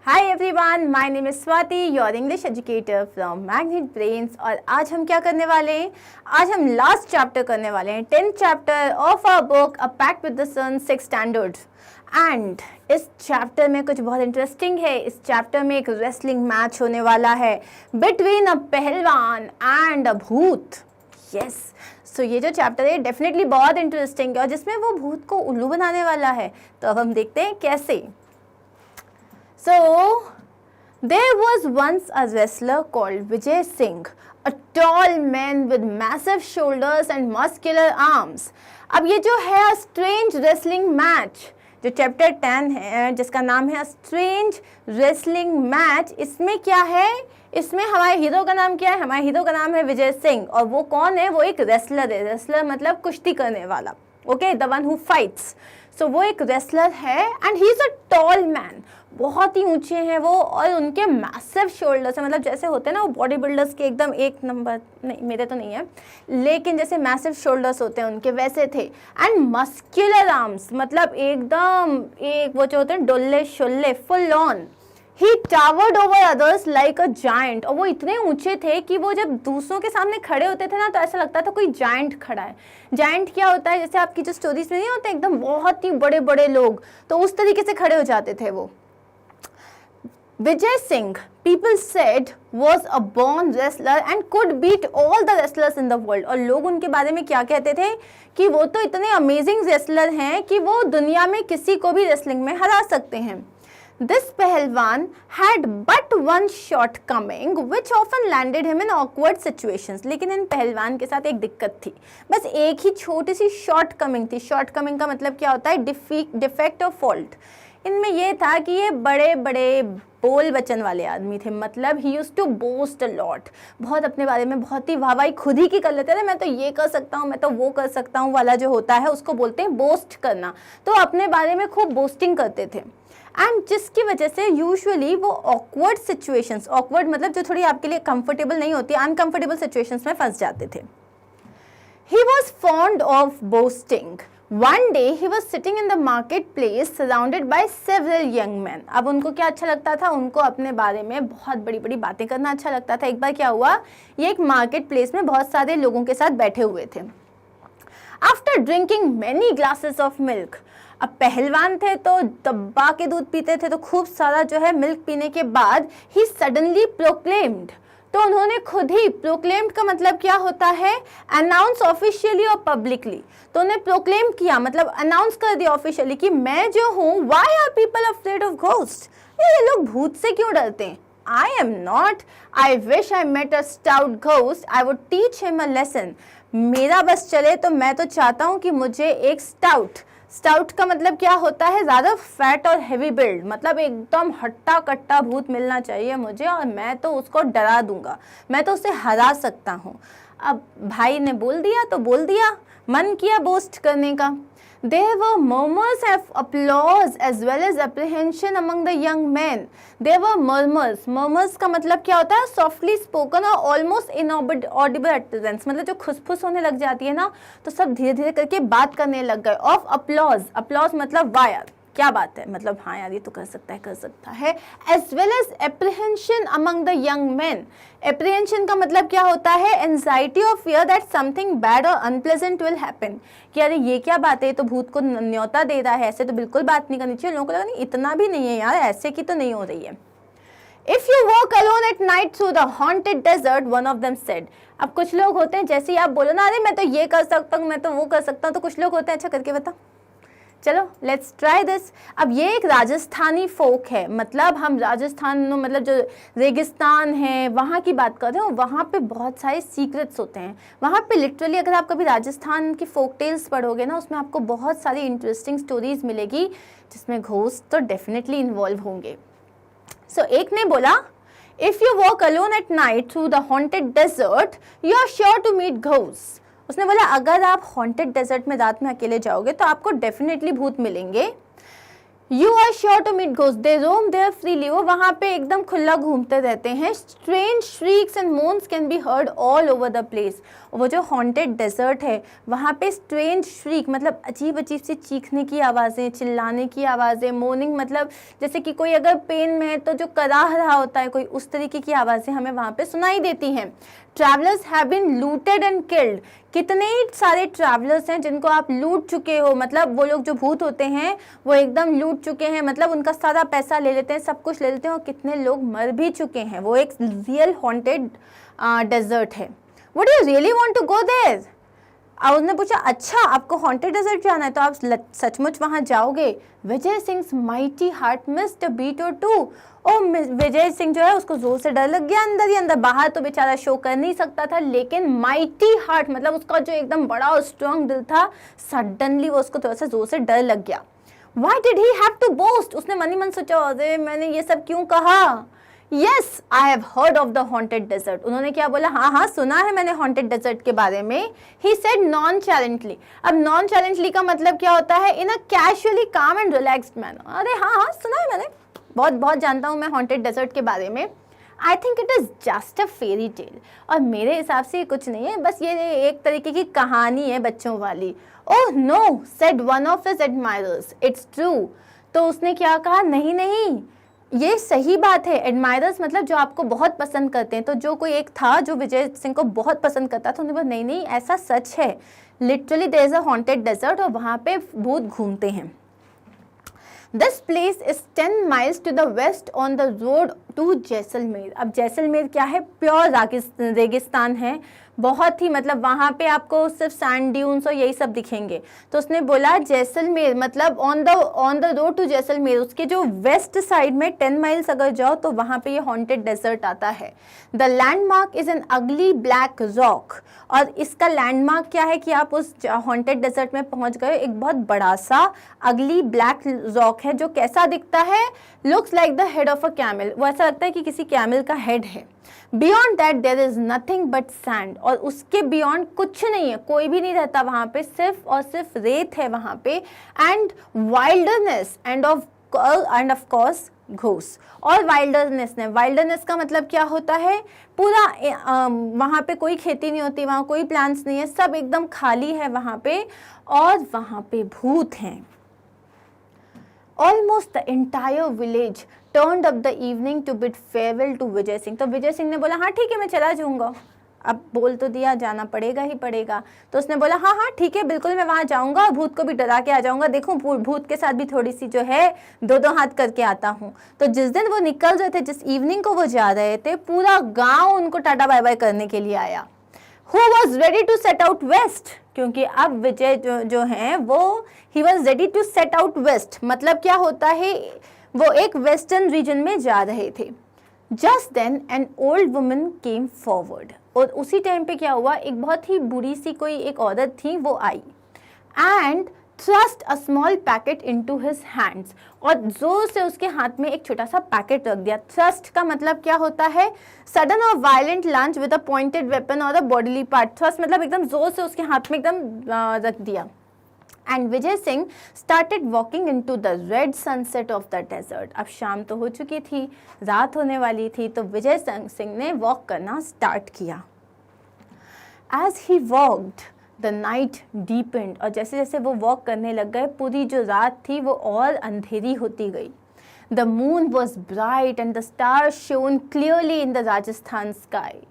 Hi everyone, my name is Swati, your English educator from magnet brains. और आज हम क्या करने वाले हैं? आज हम लास्ट चैप्टर करने वाले हैं, 10th chapter of our book a pact with the sun 6 standards. And इस चैप्टर में कुछ बहुत इंटरेस्टिंग है। इस चैप्टर में एक रेसलिंग मैच होने वाला है बिटवीन अ पहलवान एंड अ भूत। यस, सो ये जो चैप्टर है डेफिनेटली बहुत इंटरेस्टिंग है और जिसमें वो भूत को उल्लू बनाने वाला है। तो अब हम देखते हैं कैसे। So, there was once a wrestler called Vijay Singh, a tall man with massive shoulders and muscular arms. अब ये जो है a strange wrestling match, जो चैप्टर 10 है जिसका नाम है स्ट्रेंज रेसलिंग मैच, इसमें क्या है? इसमें हमारे हीरो का नाम क्या है? हमारे हीरो का नाम है विजय सिंह। और वो कौन है? वो एक रेसलर है। रेसलर मतलब कुश्ती करने वाला, okay, the one who fights. So वो एक रेसलर है and he is a tall man. बहुत ही ऊंचे हैं वो और उनके मैसिव शोल्डर्स है, मतलब जैसे होते हैं ना वो बॉडी बिल्डर्स के एकदम एक नंबर, नहीं मेरे तो नहीं है, लेकिन जैसे मैसिव शोल्डर्स होते हैं उनके वैसे थे। एंड मस्क्यूलर आर्म्स, मतलब एकदम एक वो जो होते हैं डोले शोल्ले, full on. He towered over others like a giant. और वो इतने ऊंचे थे कि वो जब दूसरों के सामने खड़े होते थे ना तो ऐसा लगता था कोई जायंट खड़ा है। जायंट क्या होता है? जैसे आपकी जो स्टोरीज में नहीं होते एकदम बहुत ही बड़े बड़े लोग, तो उस तरीके से खड़े हो जाते थे वो। Vijay Singh, people said, was a born wrestler and could beat all the wrestlers in the world. और लोग उनके बारे में क्या कहते थे कि वो तो इतने अमेजिंग रेसलर हैं कि वो दुनिया में किसी को भी रेसलिंग में हरा सकते हैं। This पहलवान had but one shortcoming, which often landed him in awkward situations. लेकिन इन पहलवान के साथ एक दिक्कत थी, बस एक ही छोटी सी शॉर्टकमिंग थी। शॉर्टकमिंग का मतलब क्या होता है? डिफेक्ट और फॉल्ट। इनमें ये था कि ये बड़े बड़े बोल बचन वाले आदमी थे, मतलब he used to boast a lot. बहुत अपने बारे में बहुत ही वाहवाही खुद ही की कर लेते थे। मैं तो ये कर सकता हूँ, मैं तो वो कर सकता हूँ वाला जो होता है उसको बोलते हैं बोस्ट करना। तो अपने बारे में खूब बोस्टिंग करते थे एंड जिसकी वजह से यूजुअली वो ऑकवर्ड सिचुएशंस, ऑकवर्ड मतलब जो थोड़ी आपके लिए कंफर्टेबल नहीं होती, अनकंफर्टेबल सिचुएशंस में फंस जाते थे। He was fond of boasting. One day he was sitting in the marketplace surrounded by several young men. अब उनको क्या अच्छा लगता था? उनको अपने बारे में बहुत बड़ी बड़ी बातें करना अच्छा लगता था। एक बार क्या हुआ, ये एक मार्केट प्लेस में बहुत सारे लोगों के साथ बैठे हुए थे। After drinking many glasses of milk, अब पहलवान थे तो दब्बा के दूध पीते थे, तो खूब सारा जो है मिल्क पीने के बाद he suddenly proclaimed, तो उन्होंने खुद ही, प्रोक्लेम्ड का मतलब क्या होता है? अनाउंस ऑफिशियली और पब्लिकली। तो उन्हें प्रोक्लेम किया, मतलब अनाउंस कर दिया ऑफिशियली कि मैं जो हूँ, why are people afraid of ghost? ये लोग भूत से क्यों डरते हैं? I am not. I wish I met a stout ghost, I would teach him a lesson. मेरा बस चले तो मैं तो चाहता हूँ कि मुझे एक स्टाउट का मतलब क्या होता है? ज़्यादा फैट और हैवी बिल्ड, मतलब एकदम हट्टा कट्टा भूत मिलना चाहिए मुझे और मैं तो उसको डरा दूंगा, मैं तो उसे हरा सकता हूँ। अब भाई ने बोल दिया तो बोल दिया, मन किया बोस्ट करने का। There were murmurs of applause as well as apprehension among the young men. There were murmurs. Murmurs का मतलब क्या होता है? Softly spoken और almost inaudible utterance, मतलब जो खुसफुस होने लग जाती है ना, तो सब धीरे धीरे करके बात करने लग गए। Of applause. Applause मतलब वाह यार क्या बात है, मतलब हाँ यार ये तो कर सकता है। As well as apprehension among the young men. Apprehension का मतलब क्या होता है? Anxiety or fear that something bad or unpleasant will happen. कि अरे ये क्या बात है, ये तो भूत को न्योता दे रहा है, ऐसे तो बिल्कुल बात नहीं करनी चाहिए। लोगों को लगा नहीं इतना भी नहीं है यार, ऐसे की तो नहीं हो रही है। If you walk alone at night through the haunted desert, one of them said. अब कुछ लोग होते हैं, जैसे ही आप बोलो ना अरे मैं तो ये कर सकता हूँ, मैं तो वो कर सकता हूँ, तो कुछ लोग होते हैं अच्छा करके बता, चलो लेट्स ट्राई दिस। अब ये एक राजस्थानी फोक है, मतलब हम राजस्थान में, मतलब जो रेगिस्तान है वहाँ की बात कर रहे हो, वहाँ पे बहुत सारे सीक्रेट्स होते हैं। वहाँ पे लिटरली अगर आप कभी राजस्थान की फोक टेल्स पढ़ोगे ना, उसमें आपको बहुत सारी इंटरेस्टिंग स्टोरीज मिलेगी जिसमें घोस्ट तो डेफिनेटली इन्वॉल्व होंगे। सो एक ने बोला, if you walk alone at night through the haunted desert you are sure to meet ghost. उसने बोला अगर आप हॉन्टेड डेजर्ट में रात में अकेले जाओगे तो आपको डेफिनेटली भूत मिलेंगे। You are sure to meet ghosts. They roam there freely. वो वहाँ पे एकदम खुला घूमते रहते हैं. Strange shrieks and moans can be heard all over the place. वो जो haunted desert है वहाँ पे strange shriek मतलब अजीब अजीब सी चीखने की आवाज़ें, चिल्लाने की आवाज़ें, moaning मतलब जैसे कि कोई अगर पेन में है तो जो कराह रहा होता है कोई, उस तरीके की आवाज़ें हमें वहाँ पे सुनाई देती हैं. Travellers have been looted and killed. कितने सारे ट्रैवलर्स हैं जिनको आप लूट चुके हो, मतलब वो लोग जो भूत होते हैं वो एकदम लूट चुके हैं, मतलब उनका सारा पैसा ले लेते हैं, सब कुछ ले लेते हैं, और कितने लोग मर भी चुके हैं. वो एक रियल हॉन्टेड डेजर्ट है. Would you really want to go there? उसने पूछा अच्छा आपको हॉन्टेड डेजर्ट जाना है तो आप सचमुच वहाँ जाओगे? Vijay Singh mighty heart missed a beat or two. ओ विजय सिंह जो है उसको जोर से डर लग गया अंदर ही अंदर. बाहर तो बेचारा शो कर नहीं सकता था, लेकिन माइटी हार्ट मतलब उसका जो एकदम बड़ा और स्ट्रॉन्ग दिल था, सडनली वो उसको थोड़ा सा जोर से डर लग गया. Why did he have to boast? उसने मन ही मन सोचा अरे मैंने ये सब क्यों कहा. Yes, I have heard of the haunted desert. उन्होंने क्या बोला? हाँ सुना है मैंने haunted desert के बारे में. He said nonchalantly. अब nonchalantly का मतलब क्या होता है? In a casually calm and relaxed manner. अरे हाँ सुना है मैंने, बहुत जानता हूँ मैं haunted desert के बारे में. I think it is just a fairy tale. और मेरे हिसाब से कुछ नहीं है, बस ये एक तरीके की कहानी है बच्चों वाली. Oh no, said one of his admirers. It's true. तो उसने क्या कहा? नहीं ये सही बात है. एडमायरर्स मतलब जो आपको बहुत पसंद करते हैं. तो जो कोई एक था जो विजय सिंह को बहुत पसंद करता था, उन्होंने बोला नहीं ऐसा सच है. Literally there is a haunted desert और वहाँ पे भूत घूमते हैं. This place is 10 miles to the west on the road to Jaisalmer. अब जैसलमेर क्या है? प्योर रेगिस्तान है, बहुत ही मतलब वहाँ पे आपको सिर्फ सैंड ड्यून्स और यही सब दिखेंगे. तो उसने बोला जैसलमेर मतलब on the road to Jaisalmer, उसके जो वेस्ट साइड में 10 माइल्स अगर जाओ तो वहाँ पे ये हॉन्टेड डेजर्ट आता है. द लैंडमार्क इज एन अगली ब्लैक रॉक. और इसका लैंडमार्क क्या है कि आप उस हॉन्टेड डेजर्ट में पहुँच गए. एक बहुत बड़ा सा अगली ब्लैक रॉक है जो कैसा दिखता है? Looks like the head of a camel. वो ऐसा लगता है कि किसी कैमल का हेड है. Beyond that there is nothing but sand. और उसके बियॉन्ड कुछ नहीं है, कोई भी नहीं रहता वहाँ पे, सिर्फ और सिर्फ रेत है वहाँ पे. And wilderness end of course ghost. और वाइल्डरनेस का मतलब क्या होता है? पूरा वहाँ पे कोई खेती नहीं होती, वहाँ कोई प्लांट्स नहीं है, सब एकदम खाली है वहाँ पे, और वहाँ पे भूत हैं. Almost the entire village turned up the evening to bid farewell to Vijay Singh. तो विजय सिंह ने बोला हाँ ठीक है मैं चला जाऊँगा. अब बोल तो दिया जाना पड़ेगा ही पड़ेगा. तो उसने बोला हाँ ठीक है बिल्कुल मैं वहाँ जाऊँगा, भूत को भी डरा के आ जाऊँगा. देखूँ भूत के साथ भी थोड़ी सी जो है दो हाथ करके आता हूँ. तो जिस दिन वो निकल रहे थे, जिस इवनिंग को वो जा रहे थे, पूरा गाँव उनको टाटा बाय बाय करने के लिए आया. Who was ready to set out west? क्योंकि अब विजय जो हैं वो he was ready to set out west. मतलब क्या होता है? वो एक वेस्टर्न रीजन में जा रहे थे. Just then an old woman came forward. और उसी टाइम पे क्या हुआ? एक बहुत ही बूढ़ी सी कोई एक औरत थी, वो आई. And thrust a small packet into his hands. और जोर से उसके हाथ में एक छोटा सा पैकेट रख दिया. थ्रस्ट का मतलब क्या होता है? सडन और violent lunch with a pointed weapon और अ बॉडीली पार्ट. थ्रस्ट मतलब एकदम जोर से उसके हाथ में एकदम रख दिया. And Vijay Singh started walking into the red sunset of the desert. अब शाम तो हो चुकी थी, रात होने वाली थी, तो विजय सिंह ने वॉक करना स्टार्ट किया. As he walked the night deepened. और जैसे जैसे वो वॉक करने लग गए, पूरी जो रात थी वो और अंधेरी होती गई. The moon was bright and the stars shown clearly in the Rajasthan sky.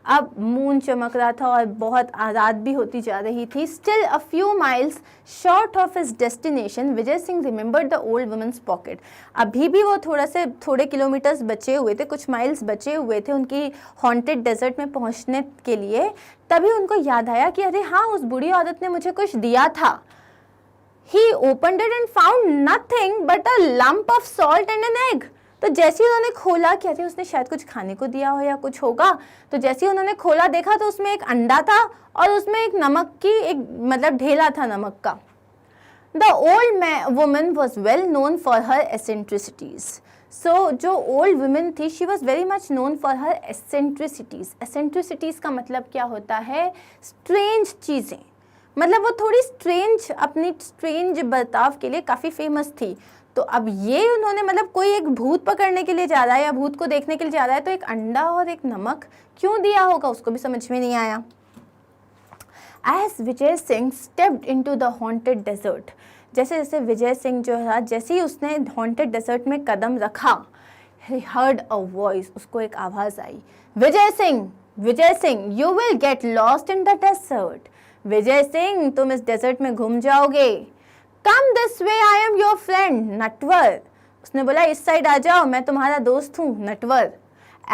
अब मून चमक रहा था और बहुत रात भी होती जा रही थी. Still a few miles short of his destination Vijay Singh remembered the old women's pocket. अभी भी वो थोड़े किलोमीटर्स बचे हुए थे, कुछ माइल्स बचे हुए थे उनकी हॉन्टेड डेजर्ट में पहुंचने के लिए. तभी उनको याद आया कि अरे हाँ उस बूढ़ी औरत ने मुझे कुछ दिया था. He opened it and found nothing but a lump of salt and an egg. तो जैसे ही उन्होंने खोला, कहते उसने शायद कुछ खाने को दिया हो या कुछ होगा. तो जैसे ही उन्होंने खोला देखा तो उसमें एक अंडा था और उसमें एक नमक की एक मतलब ढेला था नमक का. The old woman was well known for her eccentricities. So जो ओल्ड वुमेन थी, she was very much known for her eccentricities. Eccentricities का मतलब क्या होता है? स्ट्रेंज चीज़ें. मतलब वो थोड़ी स्ट्रेंज, अपनी स्ट्रेंज बर्ताव के लिए काफ़ी फेमस थी. तो अब ये उन्होंने मतलब कोई एक भूत पकड़ने के लिए जा रहा है या भूत को देखने के लिए जा रहा है, तो एक अंडा और एक नमक क्यों दिया होगा उसको भी समझ में नहीं आया। As Vijay Singh stepped into the haunted desert, जैसे जैसे विजय सिंह जो है जैसे ही उसने हॉन्टेड डेजर्ट में कदम रखा, he heard a voice, उसको एक आवाज आई, Vijay Singh you will get lost in the desert, Vijay Singh तुम इस डेजर्ट में घूम जाओगे। Come this way, I am your friend, Natwar. उसने बोला इस साइड आ जाओ, मैं तुम्हारा दोस्त हूँ Natwar.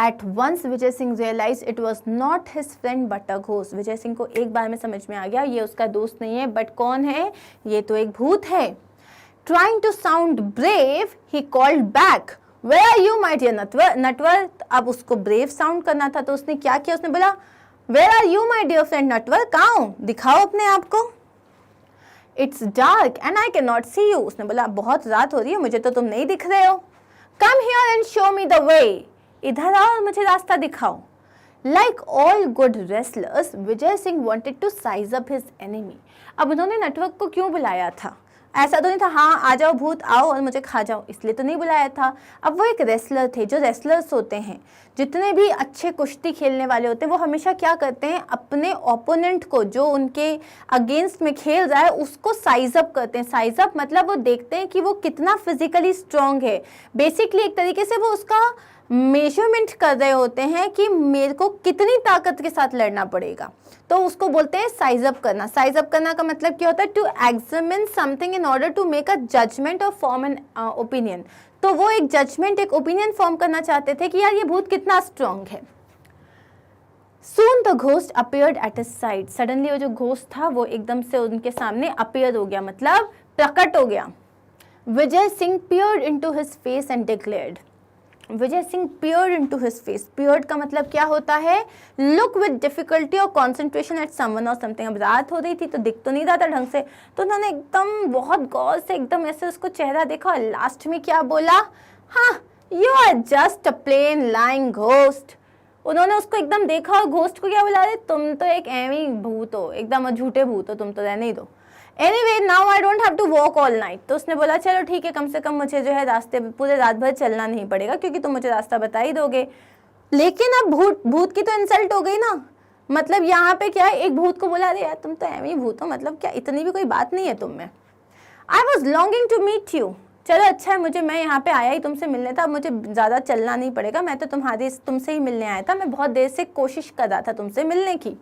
At once Vijay Singh realized it was not his friend but a ghost। Vijay Singh को एक बार में समझ में आ गया ये उसका दोस्त नहीं है बट कौन है, ये तो एक भूत है। Trying to sound brave, he called back, Where are you my dear Natwar. अब उसको ब्रेव साउंड करना था तो उसने क्या किया, उसने बोला Where are you my dear friend Natwar, कहाँ हो, दिखाओ अपने आप को। It's dark and I cannot see you। उसने बोला बहुत रात हो रही है, मुझे तो तुम नहीं दिख रहे हो। Come here and show me the way। इधर आओ और मुझे रास्ता दिखाओ। Like all good wrestlers, Vijay Singh wanted to size up his enemy। अब उन्होंने नटवर को क्यों बुलाया था, ऐसा तो नहीं था हाँ आ जाओ भूत आओ और मुझे खा जाओ, इसलिए तो नहीं बुलाया था। अब वो एक रेसलर थे, जो रेसलर्स होते हैं, जितने भी अच्छे कुश्ती खेलने वाले होते हैं, वो हमेशा क्या करते हैं, अपने ओपोनेंट को जो उनके अगेंस्ट में खेल रहा है उसको साइज अप करते हैं। साइज अप मतलब वो देखते हैं कि वो कितना फिजिकली स्ट्रांग है। बेसिकली एक तरीके से वो उसका मेजरमेंट कर रहे होते हैं कि मेरे को कितनी ताकत के साथ लड़ना पड़ेगा, तो उसको बोलते हैं साइज अप करना। साइज अप करना का मतलब क्या होता है, to examine something in order to make a judgement और फॉर्म एन ओपिनियन। तो वो एक जजमेंट, एक ओपिनियन फॉर्म करना चाहते थे कि यार ये भूत कितना स्ट्रांग है। Soon the ghost appeared at his side। Suddenly वो जो घोस्ट था वो एकदम से उनके सामने अपीयर हो गया, मतलब प्रकट हो गया। Vijay Singh peered into his face and declared। Vijay Singh peered into his face। peered का मतलब क्या होता है, look with difficulty or concentration at someone or something। अब रात हो रही थी तो दिख तो नहीं रहा था ढंग से, तो उन्होंने एकदम बहुत गौर से एकदम ऐसे उसको चेहरा देखा और लास्ट में क्या बोला, हाँ you are just a plain lying ghost। उन्होंने उसको एकदम देखा और घोस्ट को क्या बुला रहे, तुम तो एक एवी भूत हो, एकदम झूठे भूत हो, तुम तो रहने ही दो। Anyway, now I don't have to walk all night। तो उसने बोला चलो ठीक है, कम से कम मुझे जो है रास्ते पूरे रात भर चलना नहीं पड़ेगा क्योंकि तुम मुझे रास्ता बता ही दोगे। लेकिन अब भूत की तो इंसल्ट हो गई ना, मतलब यहाँ पे क्या है, एक भूत को बोला अरे यार तुम तो एवी भूत हो, मतलब क्या इतनी भी कोई बात नहीं है तुम में। I was longing to meet you। चलो अच्छा है, मैं यहाँ पे आया ही तुमसे मिलने था, अब मुझे ज़्यादा चलना नहीं पड़ेगा, मैं तो तुमसे ही मिलने आया था, मैं बहुत देर से कोशिश कर रहा था तुमसे मिलने की।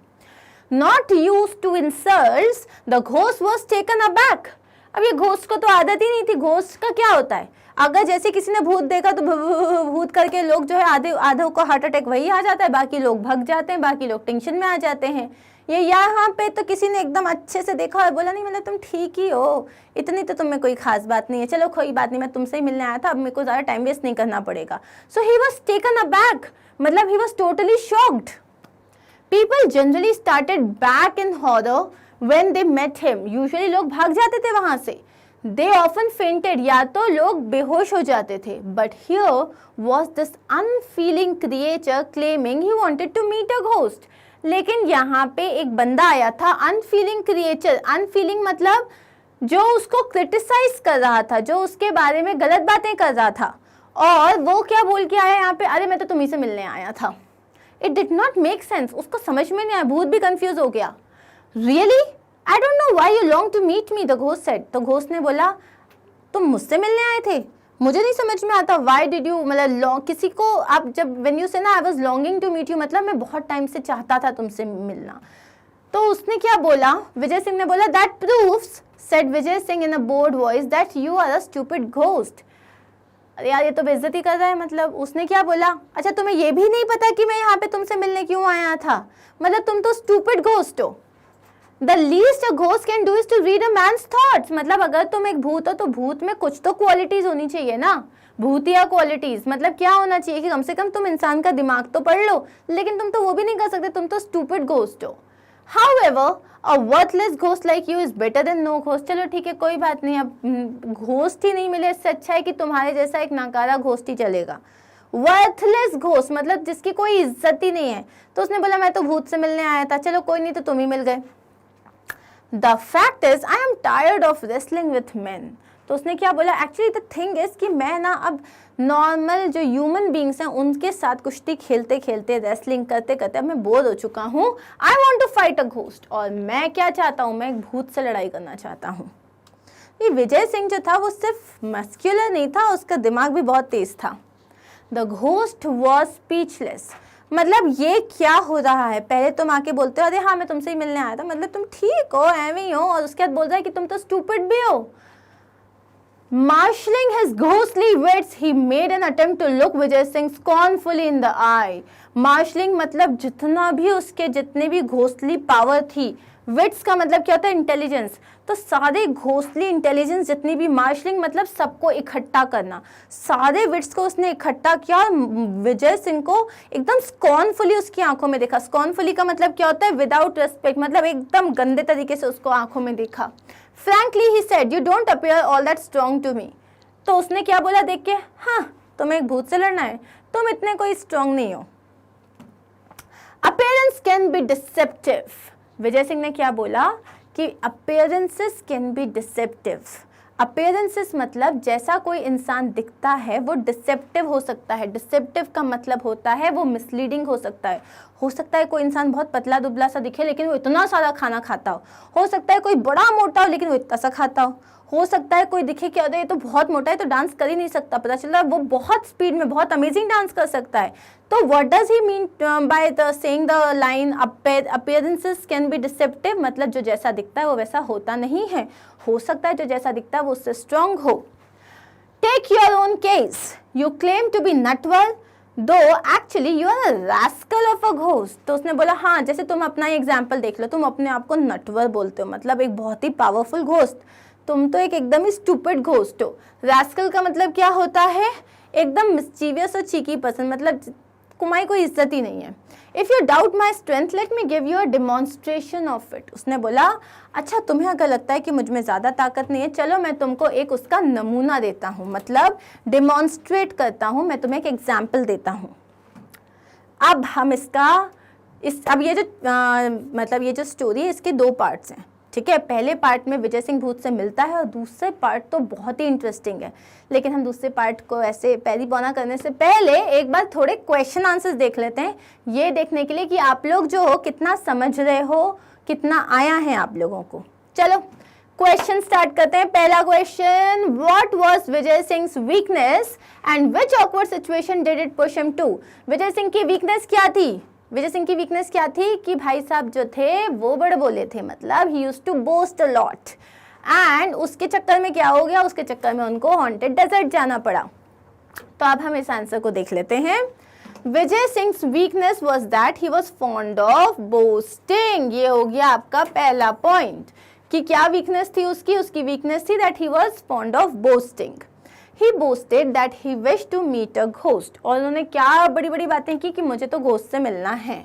Not used to insults, the ghost was taken aback। अब ये घोस्ट को तो आदत ही नहीं थी। घोस्ट का क्या होता है, अगर जैसे किसी ने भूत देखा तो भूत करके लोग जो है आधे को हार्ट अटैक वही आ जाता है, बाकी लोग भग जाते हैं, बाकी लोग टेंशन में आ जाते हैं। ये यहाँ पे तो किसी ने एकदम अच्छे से देखा और बोला नहीं मतलब तुम ठीक ही हो, इतनी तो तुम्हें कोई खास बात नहीं है, चलो कोई बात नहीं, मैं तुमसे ही मिलने आया था, अब मेरे को ज़्यादा टाइम वेस्ट नहीं करना पड़ेगा। सो ही वॉज टेकन अबैक, मतलब he was totally shocked. People generally started back in horror when they met him। Usually लोग भाग जाते थे वहाँ से। They often fainted, या तो लोग बेहोश हो जाते थे। But here was this unfeeling creature claiming he wanted to meet a ghost। लेकिन यहाँ पे एक बंदा आया था, unfeeling creature। unfeeling मतलब जो उसको क्रिटिसाइज कर रहा था, जो उसके बारे में गलत बातें कर रहा था, और वो क्या बोल के आया यहाँ पे, अरे मैं तो तुम्ही से मिलने आया था। It did not make sense। उसको समझ में नहीं आया, भूत भी कंफ्यूज हो गया। Really? I don't know why you long to meet me, the ghost said। तो घोस्ट ने बोला तुम मुझसे मिलने आए थे, मुझे नहीं समझ में आता। Why did you, मतलब किसी को आप जब when you say ना I was longing to meet you, मतलब मैं बहुत टाइम से चाहता था तुमसे मिलना। तो उसने क्या बोला, विजय सिंह ने बोला that proves, said Vijay Singh in a bored voice, that you are a stupid ghost। अरे यार ये तो बेइज्जती कर रहा है। मतलब उसने क्या बोला, अच्छा तुम्हें ये भी नहीं पता कि मैं यहाँ पे तुमसे मिलने क्यों आया था, मतलब तुम तो स्टूपिड घोस्ट हो। The least a ghost can do is to read a man's thoughts. मतलब अगर तुम एक भूत हो तो भूत में कुछ तो क्वालिटीज होनी चाहिए ना, भूतिया क्वालिटीज। मतलब क्या होना चाहिए कि कम से कम तुम इंसान का दिमाग तो पढ़ लो, लेकिन तुम तो वो भी नहीं कर सकते, तुम तो स्टूपिड घोस्ट हो। However, a worthless ghost like you is better than no ghost। चलो ठीक है कोई बात नहीं, अब घोस्ट ही नहीं मिले, इससे अच्छा है कि तुम्हारे जैसा एक नाकारा घोस्ट ही चलेगा। Worthless ghost मतलब जिसकी कोई इज्जत ही नहीं है। तो उसने बोला मैं तो भूत से मिलने आया था, चलो कोई नहीं, तो तुम ही मिल गए। The fact is I am tired of wrestling with men। तो उसने क्या बोला, एक्चुअली द थिंग इज कि मैं ना अब नॉर्मल जो ह्यूमन बींग्स हैं उनके साथ कुश्ती खेलते खेलते, रेसलिंग करते करते अब मैं बोर हो चुका हूँ। I want to fight a ghost, और मैं क्या चाहता हूँ, मैं एक भूत से लड़ाई करना चाहता हूँ। ये विजय सिंह जो था वो सिर्फ मस्क्यूलर नहीं था, उसका दिमाग भी बहुत तेज था। द घोस्ट वॉज स्पीचलेस, मतलब ये क्या हो रहा है, पहले तुम आके बोलते हो अरे हाँ मैं तुमसे ही मिलने आया था, मतलब तुम ठीक हो, एवं ही हो, और उसके बाद बोल रहा है कि तुम तो स्टूपिड भी हो। Marshalling his ghostly wits, he made an attempt to look Vijay Singh scornfully in the eye. Marshalling मतलब जितना भी उसके जितने भी घोस्टली पावर थी, विट्स का मतलब क्या होता है, इंटेलिजेंस, तो सारे घोस्टली इंटेलिजेंस जितनी भी, मार्शलिंग मतलब सबको इकट्ठा करना, सारे विट्स को उसने इकट्ठा किया, विजय सिंह को एकदम स्कॉर्नफुली उसकी आंखों में देखा। स्कॉर्नफुली का मतलब क्या होता है, विदाउट रेस्पेक्ट, मतलब एकदम गंदे तरीके से उसको आंखों में देखा। Frankly, he said, you don't appear all that strong to me. तो उसने क्या बोला देख के, हाँ तुम्हें एक भूत से लड़ना है, तुम इतने कोई स्ट्रॉन्ग नहीं हो। Appearance can be deceptive. विजय सिंह ने क्या बोला कि appearances can be deceptive. Appearances मतलब जैसा कोई इंसान दिखता है वो डिसेप्टिव हो सकता है। डिसेप्टिव का मतलब होता है वो मिसलीडिंग हो सकता है। हो सकता है कोई इंसान बहुत पतला दुबला सा दिखे लेकिन वो इतना सारा खाना खाता हो सकता है कोई बड़ा मोटा हो लेकिन वो इतना सा खाता हो सकता है कोई दिखे कि अरे ये तो बहुत मोटा है तो डांस कर ही नहीं सकता, पता चल रहा है वो बहुत स्पीड में बहुत अमेजिंग डांस कर सकता है। तो what does he mean by the saying the line appearances can be deceptive, मतलब जो जैसा दिखता है वो वैसा होता नहीं है, हो सकता है जो जैसा दिखता है वो उससे स्ट्रॉन्ग हो। Take your own case, you claim to be Natwar though actually you are a rascal of a ghost. तो उसने बोला हाँ जैसे तुम अपना एग्जाम्पल देख लो, तुम अपने आप को नटवर बोलते हो, मतलब एक बहुत ही पावरफुल घोस्ट, तुम तो एक एकदम ही स्टूपिड घोस्ट हो। रास्कल का मतलब क्या होता है, एकदम मिस्चीवियस और चीकी पसंद, मतलब तुम्हारी कोई इज्जत ही नहीं है। If you doubt my strength let me give you a demonstration of it. उसने बोला अच्छा तुम्हें अगर लगता है कि मुझ में ज़्यादा ताकत नहीं है, चलो मैं तुमको एक उसका नमूना देता हूँ, मतलब डिमॉन्स्ट्रेट करता हूँ, मैं तुम्हें एक एग्जाम्पल देता हूँ। अब हम अब ये जो मतलब ये जो स्टोरी है इसके दो पार्ट्स हैं, ठीक है। पहले पार्ट में विजय सिंह भूत से मिलता है और दूसरे पार्ट तो बहुत ही इंटरेस्टिंग है, लेकिन हम दूसरे पार्ट को ऐसे पैरी पौना करने से पहले एक बार थोड़े क्वेश्चन आंसर्स देख लेते हैं, ये देखने के लिए कि आप लोग जो हो कितना समझ रहे हो, कितना आया है आप लोगों को। चलो क्वेश्चन स्टार्ट करते हैं। पहला question, what was Vijay Singh weakness and which awkward situation did it push him to. Vijay Singh की वीकनेस क्या थी, विजय सिंह की वीकनेस क्या थी कि भाई साहब जो थे वो बड़े बोले थे, मतलब he used to boast a lot, and उसके चक्कर में क्या हो गया, उसके चक्कर में उनको हॉन्टेड डेजर्ट जाना पड़ा। तो अब हम इस आंसर को देख लेते हैं। Vijay Singh weakness was that he was fond of boasting. ये हो गया आपका पहला पॉइंट कि क्या वीकनेस थी उसकी, उसकी वीकनेस थी that he was fond of boasting. He boasted that he wished to meet a ghost, और उन्होंने क्या बड़ी बड़ी बातें की कि मुझे तो घोस्ट से मिलना है।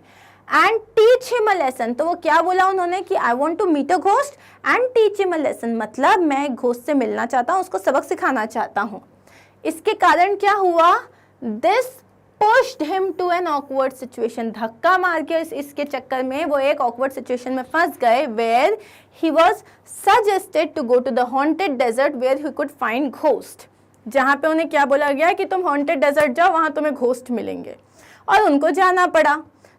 And teach him a lesson, तो वो क्या बोला उन्होंने कि I want to meet a ghost and teach him a lesson, मतलब मैं घोस्ट से मिलना चाहता हूँ, उसको सबक सिखाना चाहता हूँ। इसके कारण क्या हुआ, this pushed him to an awkward situation, धक्का मार के इसके चक्कर में वो एक awkward situation में फंस गए, where he was suggested to go to the haunted desert where he could find ghost, जहाँ पे उन्हें क्या बोला गया कि तुम हॉन्टेड डेजर्ट जाओ, वहाँ तुम्हें घोस्ट मिलेंगे, और उनको जाना पड़ा।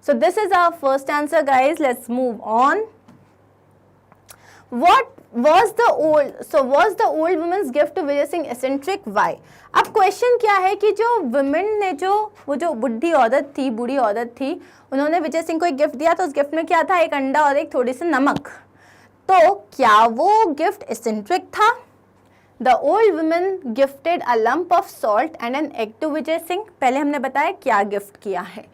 So this is our first answer guys, let's move on. What was the old woman's gift to Vijay Singh eccentric? Why? अब क्वेश्चन क्या है कि जो वुमेन ने वो जो बूढ़ी औरत थी, उन्होंने विजय सिंह को एक गिफ्ट दिया, तो उस गिफ्ट में क्या था, एक अंडा और एक थोड़ी सी नमक। तो क्या वो गिफ्ट एसेंट्रिक था? The old woman gifted a lump of salt and an egg to Vijay Singh. पहले हमने बताया क्या गिफ्ट किया है।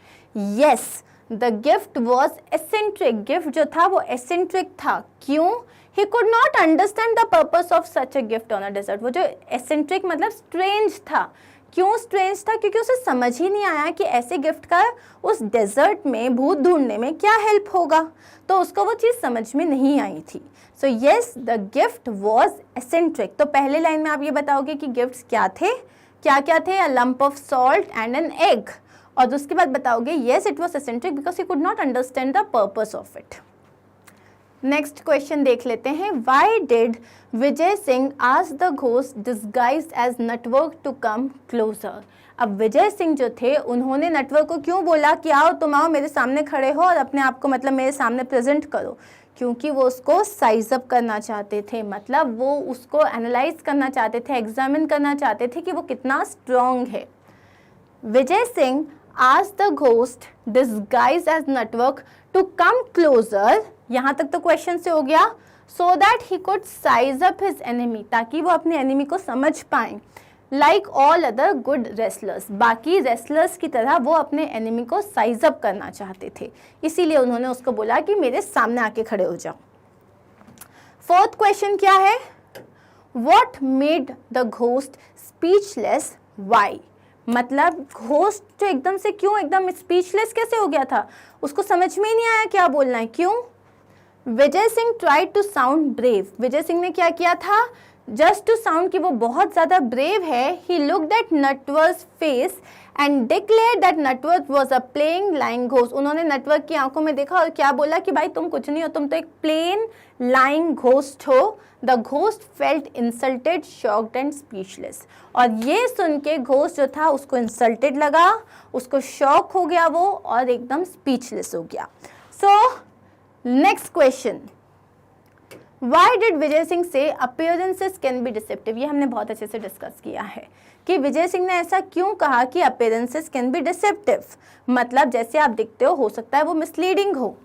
Yes, the gift was eccentric. Gift जो था वो eccentric था। क्यों? He could not understand the purpose of such a gift on a desert. वो जो eccentric मतलब strange था। क्यों स्ट्रेंज था? क्योंकि उसे समझ ही नहीं आया कि ऐसे गिफ्ट का उस डेजर्ट में भूत ढूंढने में क्या हेल्प होगा, तो उसको वो चीज़ समझ में नहीं आई थी। So yes, the gift was eccentric. तो पहले लाइन में आप ये बताओगे कि गिफ्ट्स क्या थे, क्या क्या थे, a lump of salt and an egg, और उसके बाद बताओगे yes it was eccentric because he could not understand the purpose of it. Next question देख लेते हैं। Why did Vijay Singh ask the ghost disguised as Natwar to come closer. अब विजय सिंह जो थे उन्होंने नटवर्क को क्यों बोला कि आओ तुम आओ मेरे सामने खड़े हो और अपने आप को मतलब मेरे सामने प्रेजेंट करो, क्योंकि वो उसको साइज अप करना चाहते थे, मतलब वो उसको एनालाइज करना चाहते थे, एग्जामिन करना चाहते थे कि वो कितना स्ट्रॉन्ग है। Vijay Singh asked the ghost disguised as Natwar to come closer, यहाँ तक तो क्वेश्चन से हो गया, so that he could size up his enemy, ताकि वो अपने एनिमी को समझ पाएं। Like all other good wrestlers, बाकी रेसलर्स की तरह वो अपने एनिमी को साइज अप करना चाहते थे, इसीलिए उन्होंने उसको बोला कि मेरे सामने आके खड़े हो जाओ। फोर्थ क्वेश्चन क्या है? What made the ghost speechless why, मतलब घोस्ट जो एकदम से क्यों एकदम स्पीचलेस कैसे हो गया था, उसको समझ में ही नहीं आया क्या बोलना है, क्यों? Vijay Singh tried to sound brave, Vijay Singh ने क्या किया था, जस्ट टू साउंड कि वो बहुत ज़्यादा ब्रेव है, he looked at Natwar's face and declared that Natwar was a playing lying ghost. उन्होंने नटवर्थ की आंखों में देखा और क्या बोला कि भाई तुम कुछ नहीं हो, तुम तो एक प्लेन लाइंग घोस्ट हो। The ghost felt insulted, shocked and speechless, और ये सुन के घोस्ट जो था उसको इंसल्टेड लगा, उसको शॉक हो गया वो और एकदम स्पीचलेस हो गया। So next question, why did Vijay Singh say appearances can be deceptive, ये हमने बहुत अच्छे से डिस्कस किया है कि विजय सिंह ने ऐसा क्यों कहा कि अपीयरेंसेस कैन बी डिसेप्टिव, मतलब जैसे आप दिखते हो सकता है वो मिसलीडिंग हो।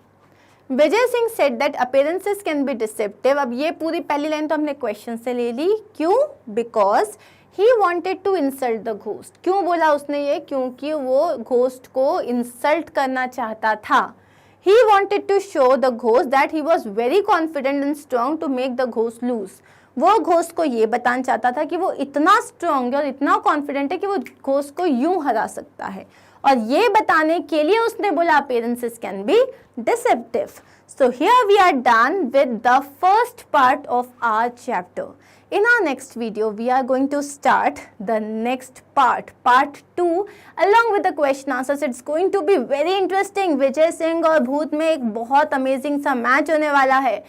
Vijay Singh said that appearances can be deceptive, अब ये पूरी पहली लाइन तो हमने क्वेश्चन से ले ली, क्यों? Because he wanted to insult the ghost, क्यों बोला उसने ये? क्योंकि वो घोस्ट को इंसल्ट करना चाहता था। He wanted to show the ghost that he was very confident and strong to make the ghost lose. वो घोस्ट को ये बताना चाहता था कि वो इतना स्ट्रॉन्ग है और इतना कॉन्फिडेंट है कि वो घोस्ट को यूं हरा सकता है, और ये बताने के लिए उसने बोला appearances can be deceptive. So here we are done with the first part of our chapter. In our next video, we are going to start the next part, part 2, along with the question answers. It's going to be very interesting. Vijay Singh और भूत में एक बहुत amazing सा match होने वाला है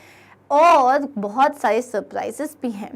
और बहुत सारे सरप्राइजेस भी हैं।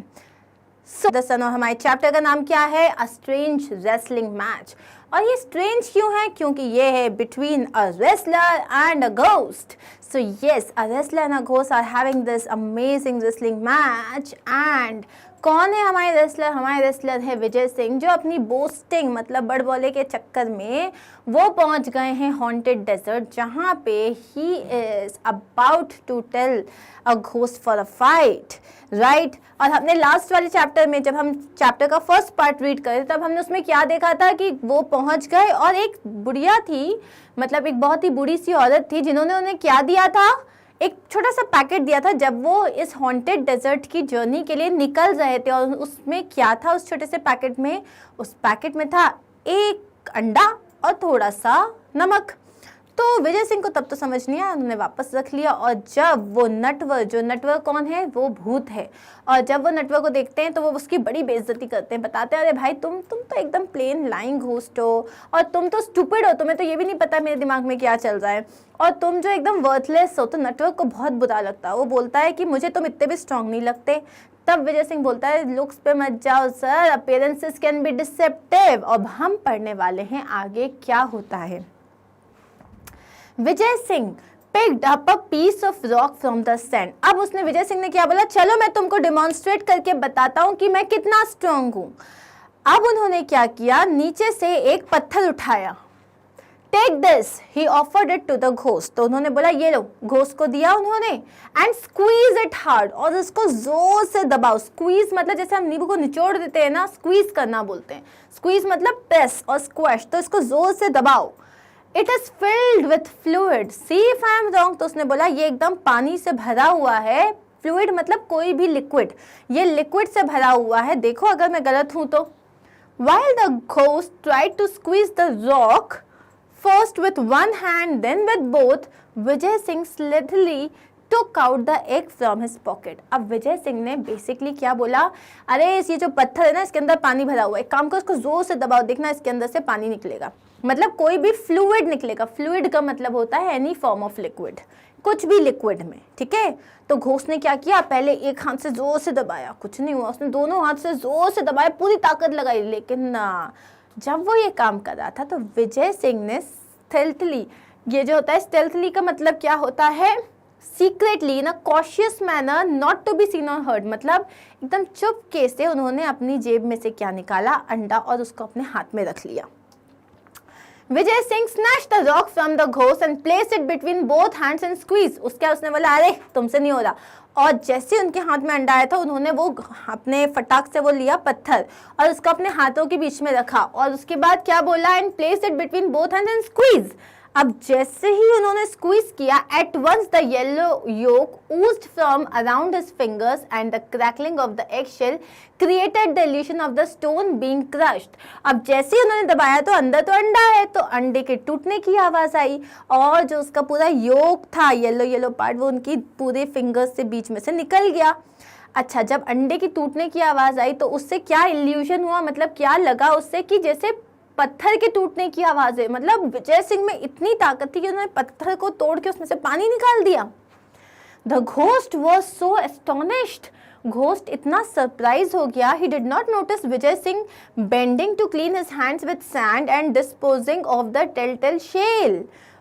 और हमारे चैप्टर का नाम क्या है? अ स्ट्रेंज रेसलिंग मैच। और ये स्ट्रेंज क्यों है? क्योंकि ये है between a wrestler and a ghost. So yes, a wrestler and a ghost are having this amazing wrestling match and कौन है हमारे रेसलर? हमारे रेसलर है विजय सिंह, जो अपनी बोस्टिंग मतलब बड़ बोले के चक्कर में वो पहुंच गए हैं हॉन्टेड डेजर्ट, जहाँ पे he is about to tell a ghost for a fight, right. और हमने लास्ट वाले चैप्टर में जब हम चैप्टर का फर्स्ट पार्ट रीड करे तब हमने उसमें क्या देखा था कि वो पहुंच गए और एक बुढ़िया थी, मतलब एक बहुत ही बूढ़ी सी औरत थी, जिन्होंने उन्हें क्या दिया था? एक छोटा सा पैकेट दिया था जब वो इस हॉन्टेड डेजर्ट की जर्नी के लिए निकल रहे थे। और उसमें क्या था उस छोटे से पैकेट में? उस पैकेट में था एक अंडा और थोड़ा सा नमक। तो विजय सिंह को तब तो समझ नहीं आया, उन्होंने वापस रख लिया। और जब वो नटवर, जो नटवर कौन है? वो भूत है, और जब वो नटवर को देखते हैं तो वो उसकी बड़ी बेइज्जती करते हैं, बताते हैं अरे भाई तुम तो एकदम प्लेन लाइंग घोस्ट हो, और तुम तो स्टूपिड हो, तुम्हें तो ये भी नहीं पता मेरे दिमाग में क्या चल रहा है, और तुम जो एकदम वर्थलेस हो। तो नटवर को बहुत बुरा लगता है, वो बोलता है कि मुझे तुम इतने भी स्ट्रांग नहीं लगते। तब विजय सिंह बोलता है लुक्स पे मत जाओ sir, appearances can be deceptive. अब हम पढ़ने वाले हैं आगे क्या होता है। Vijay Singh picked up a piece of rock from the sand. अब उसने विजय सिंह ने क्या बोला? चलो मैं तुमको डिमॉन्स्ट्रेट करके बताता हूँ कि मैं कितना स्ट्रॉन्ग हूँ। अब उन्होंने क्या किया? नीचे से एक पत्थर उठाया। Take this, he offered it to the ghost. तो उन्होंने बोला ये लो, घोस्ट को दिया उन्होंने। एंड स्क्वीज इट हार्ड, और उसको जोर से दबाओ। स्क्वीज मतलब जैसे हम नींबू को निचोड़ देते हैं ना, स्क्वीज करना बोलते हैं। स्क्वीज मतलब प्रेस और स्क्वैश, तो इसको जोर से दबाओ। It is filled with fluid, see if I am wrong. तो उसने बोला ये एकदम पानी से भरा हुआ है। फ्लूइड मतलब कोई भी लिक्विड, ये लिक्विड से भरा हुआ है, देखो अगर मैं गलत हूं तो। While the ghost tried to squeeze the rock, first with one hand then with both, Vijay Singh slithily took out the egg from his pocket. अब विजय सिंह ने बेसिकली क्या बोला, अरे ये जो पत्थर है ना इसके अंदर पानी भरा हुआ है, एक काम करो इसको जोर से दबाओ, देखना इसके अंदर से पानी निकलेगा, मतलब कोई भी फ्लूइड निकलेगा। फ्लूइड का मतलब होता है एनी फॉर्म ऑफ लिक्विड, कुछ भी लिक्विड में, ठीक है। तो घोष ने क्या किया, पहले एक हाथ से जोर से दबाया, कुछ नहीं हुआ, उसने दोनों हाथ से जोर से दबाया, पूरी ताकत लगाई, लेकिन ना, जब वो ये काम कर रहा था तो विजय सिंह ने स्टेल्थली, ये जो होता है स्टेल्थली का मतलब क्या होता है, secretly, in a cautious manner, not to be seen और हर्ड, मतलब एकदम चुपके से उन्होंने अपनी जेब में से क्या निकाला, अंडा, और उसको अपने हाथ में रख लिया। Vijay Singh snatched the rock from the ghost and placed it between both hands and squeeze. उसने बोला अरे तुमसे नहीं हो रहा, और जैसे उनके हाथ में अंडा आया था उन्होंने वो अपने फटाक से वो लिया पत्थर और उसको अपने हाथों के बीच में रखा, और उसके बाद क्या बोला, and place it between both hands and squeeze. अब जैसे ही उन्होंने स्क्वीज किया, at once the yellow yolk oozed from around his fingers and the crackling of the eggshell created the illusion of the stone being crushed. अब जैसे ही उन्होंने दबाया तो अंदर तो अंडा है, तो अंडे के टूटने की आवाज आई, और जो उसका पूरा योक था, येलो येलो पार्ट, वो उनकी पूरे फिंगर्स से बीच में से निकल गया। अच्छा, जब अंडे की टूटने की आवाज आई तो उससे क्या इल्यूजन हुआ, मतलब क्या लगा उससे कि जैसे पत्थर के टूटने की आवाज है, मतलब विजय सिंह में इतनी ताकत थी कि उन्होंने पत्थर को तोड़ के उसमें से पानी निकाल दिया। The ghost was so astonished. Ghost इतना सरप्राइज हो गया, he did not notice Vijay Singh bending to clean his hands with sand and disposing of the telltale shell.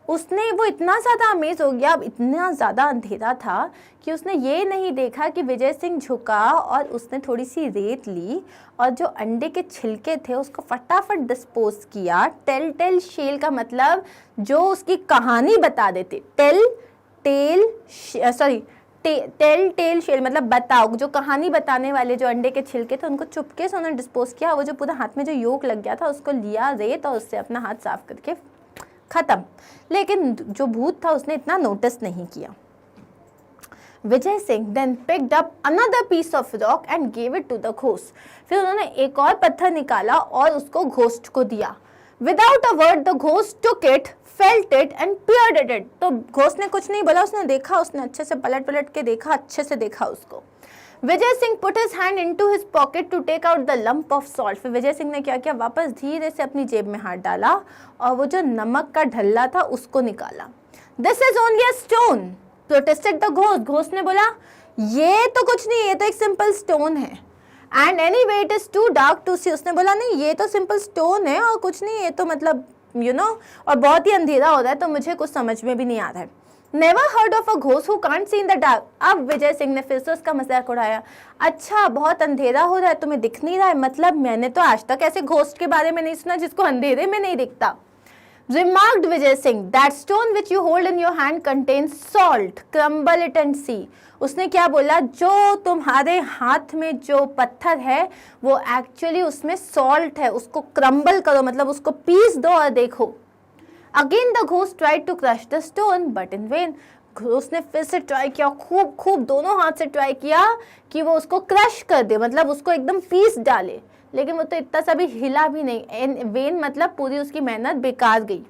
उसने वो इतना ज़्यादा अमेज हो गया, अब इतना ज़्यादा अंधेरा था कि उसने ये नहीं देखा कि विजय सिंह झुका और उसने थोड़ी सी रेत ली और जो अंडे के छिलके थे उसको फटाफट डिस्पोज किया। टेल शेल का मतलब जो उसकी कहानी बता देते, टेल शेल मतलब बताओ, जो कहानी बताने वाले जो अंडे के छिलके थे उनको चुपके से उन्होंने डिस्पोज किया। वो जो पूरा हाथ में जो योक लग गया था उसको लिया रेत और उससे अपना हाथ साफ करके खत्म। लेकिन जो भूत था उसने इतना नोटिस नहीं किया। Vijay Singh then picked up another piece of rock and gave it to the ghost. फिर उन्होंने एक और पत्थर निकाला और उसको घोस्ट को दिया। Without a word the ghost took it, felt it and peered at it. तो घोस्ट ने कुछ नहीं बोला, उसने देखा, उसने अच्छे से पलट के देखा, अच्छे से देखा उसको। Vijay Singh put his hand into his pocket to take out the lump of salt. फिर विजय सिंह ने क्या किया, वापस धीरे से अपनी जेब में हाथ डाला और वो जो नमक का ढल्ला था उसको निकाला। This is only a stone, protested the ghost. Ghost ने बोला ये तो कुछ नहीं, ये तो एक सिंपल स्टोन है। And anyway it is too dark to see. उसने बोला नहीं ये तो सिंपल स्टोन है और कुछ नहीं, ये तो मतलब और बहुत ही अंधेरा हो रहा है तो मुझे कुछ समझ में भी नहीं आ रहा है। Never heard of a ghost who can't see in the dark. अब विजय सिंह ने फिर से उसका मजाक उड़ाया। अच्छा बहुत अंधेरा हो रहा है, तुम्हें दिख नहीं रहा है, मतलब मैंने तो आज तक ऐसे घोस्ट के बारे में नहीं सुना जिसको अंधेरे में नहीं दिखता। Remarked Vijay Singh, that stone which you hold in your hand contains salt. Crumble it and see. उसने क्या बोला, जो तुम्हारे हाथ में जो पत्थर है वो एक्चुअली उसमें सॉल्ट है, उसको क्रम्बल करो, मतलब उसको पीस दो और देखो। Again the ghost tried to crush the stone, but in vain. उसने फिर से ट्राई किया, खूब दोनों हाथ से ट्राई किया कि वो उसको क्रश कर दे, मतलब उसको एकदम पीस डाले, लेकिन वो तो इतना सा भी हिला भी नहीं। इन वेन मतलब पूरी उसकी मेहनत बेकार गई।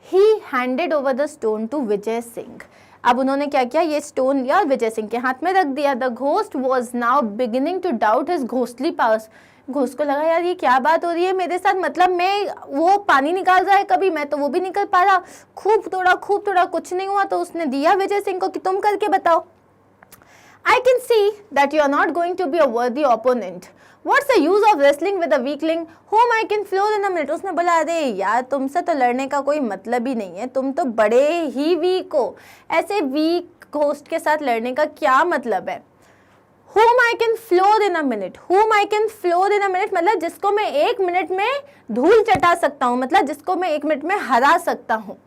He handed over the stone to Vijay Singh. अब उन्होंने क्या किया, ये स्टोन लिया और विजय सिंह के हाथ में रख दिया। The ghost was now beginning to doubt his ghostly powers. Ghost को लगा यार ये क्या बात हो रही है मेरे साथ, मतलब मैं वो पानी निकाल रहा है कभी, मैं तो वो भी निकल पा रहा, खूब तोड़ा कुछ नहीं हुआ। तो उसने दिया विजय सिंह को कि तुम करके बताओ। I can see that you are not going to be a worthy opponent. What's the use of wrestling with a weakling whom I can floor in a minute? उसने बोला अरे यार तुमसे तो लड़ने का कोई मतलब ही नहीं है, तुम तो बड़े ही वीक हो, ऐसे वीक घोस्ट के साथ लड़ने का क्या मतलब है। Whom I can floor in a minute, whom I can floor in a minute मतलब जिसको मैं 1 मिनट में धूल चटा सकता हूँ, मतलब जिसको मैं 1 मिनट में हरा सकता हूँ।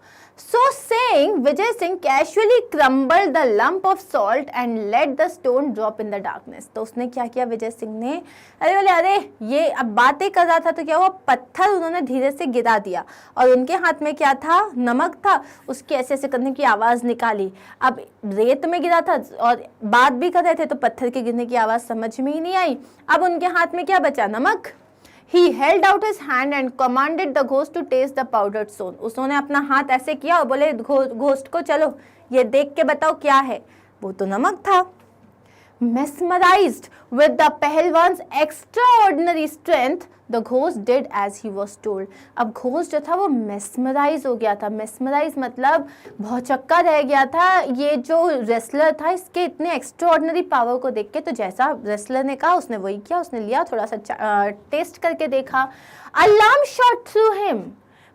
So saying, Vijay Singh casually crumbled the lump of salt and let the stone drop in the darkness. तो उसने क्या किया विजय सिंह ने, अरे ये अब बातें कर रहा था तो क्या हुआ, पत्थर उन्होंने धीरे से गिरा दिया और उनके हाथ में क्या था, नमक था, उसकी ऐसे ऐसे करने की आवाज़ निकाली। अब रेत में गिरा था और बात भी कर रहे थे तो पत्थर के गिरने की आवाज़ समझ में ही नहीं आई। अब उनके हाथ में क्या बचा, नमक। He held out his hand and commanded the ghost to taste the powdered stone. उसने अपना हाथ ऐसे किया और बोले घोस्ट को चलो ये देख के बताओ क्या है। वो तो नमक था। Mesmerized with the पहलवान's extraordinary strength, the ghost did as he was told. अब घोस्ट जो था वो mesmerize हो गया था। mesmerize मतलब भौचक्का रह गया था। ये जो रेसलर था इसके इतने एक्स्ट्राऑर्डिनरी पावर को देख के, तो जैसा रेसलर ने कहा उसने वही किया। उसने लिया, थोड़ा सा टेस्ट करके देखा। अलार्म शॉट थ्रू हिम,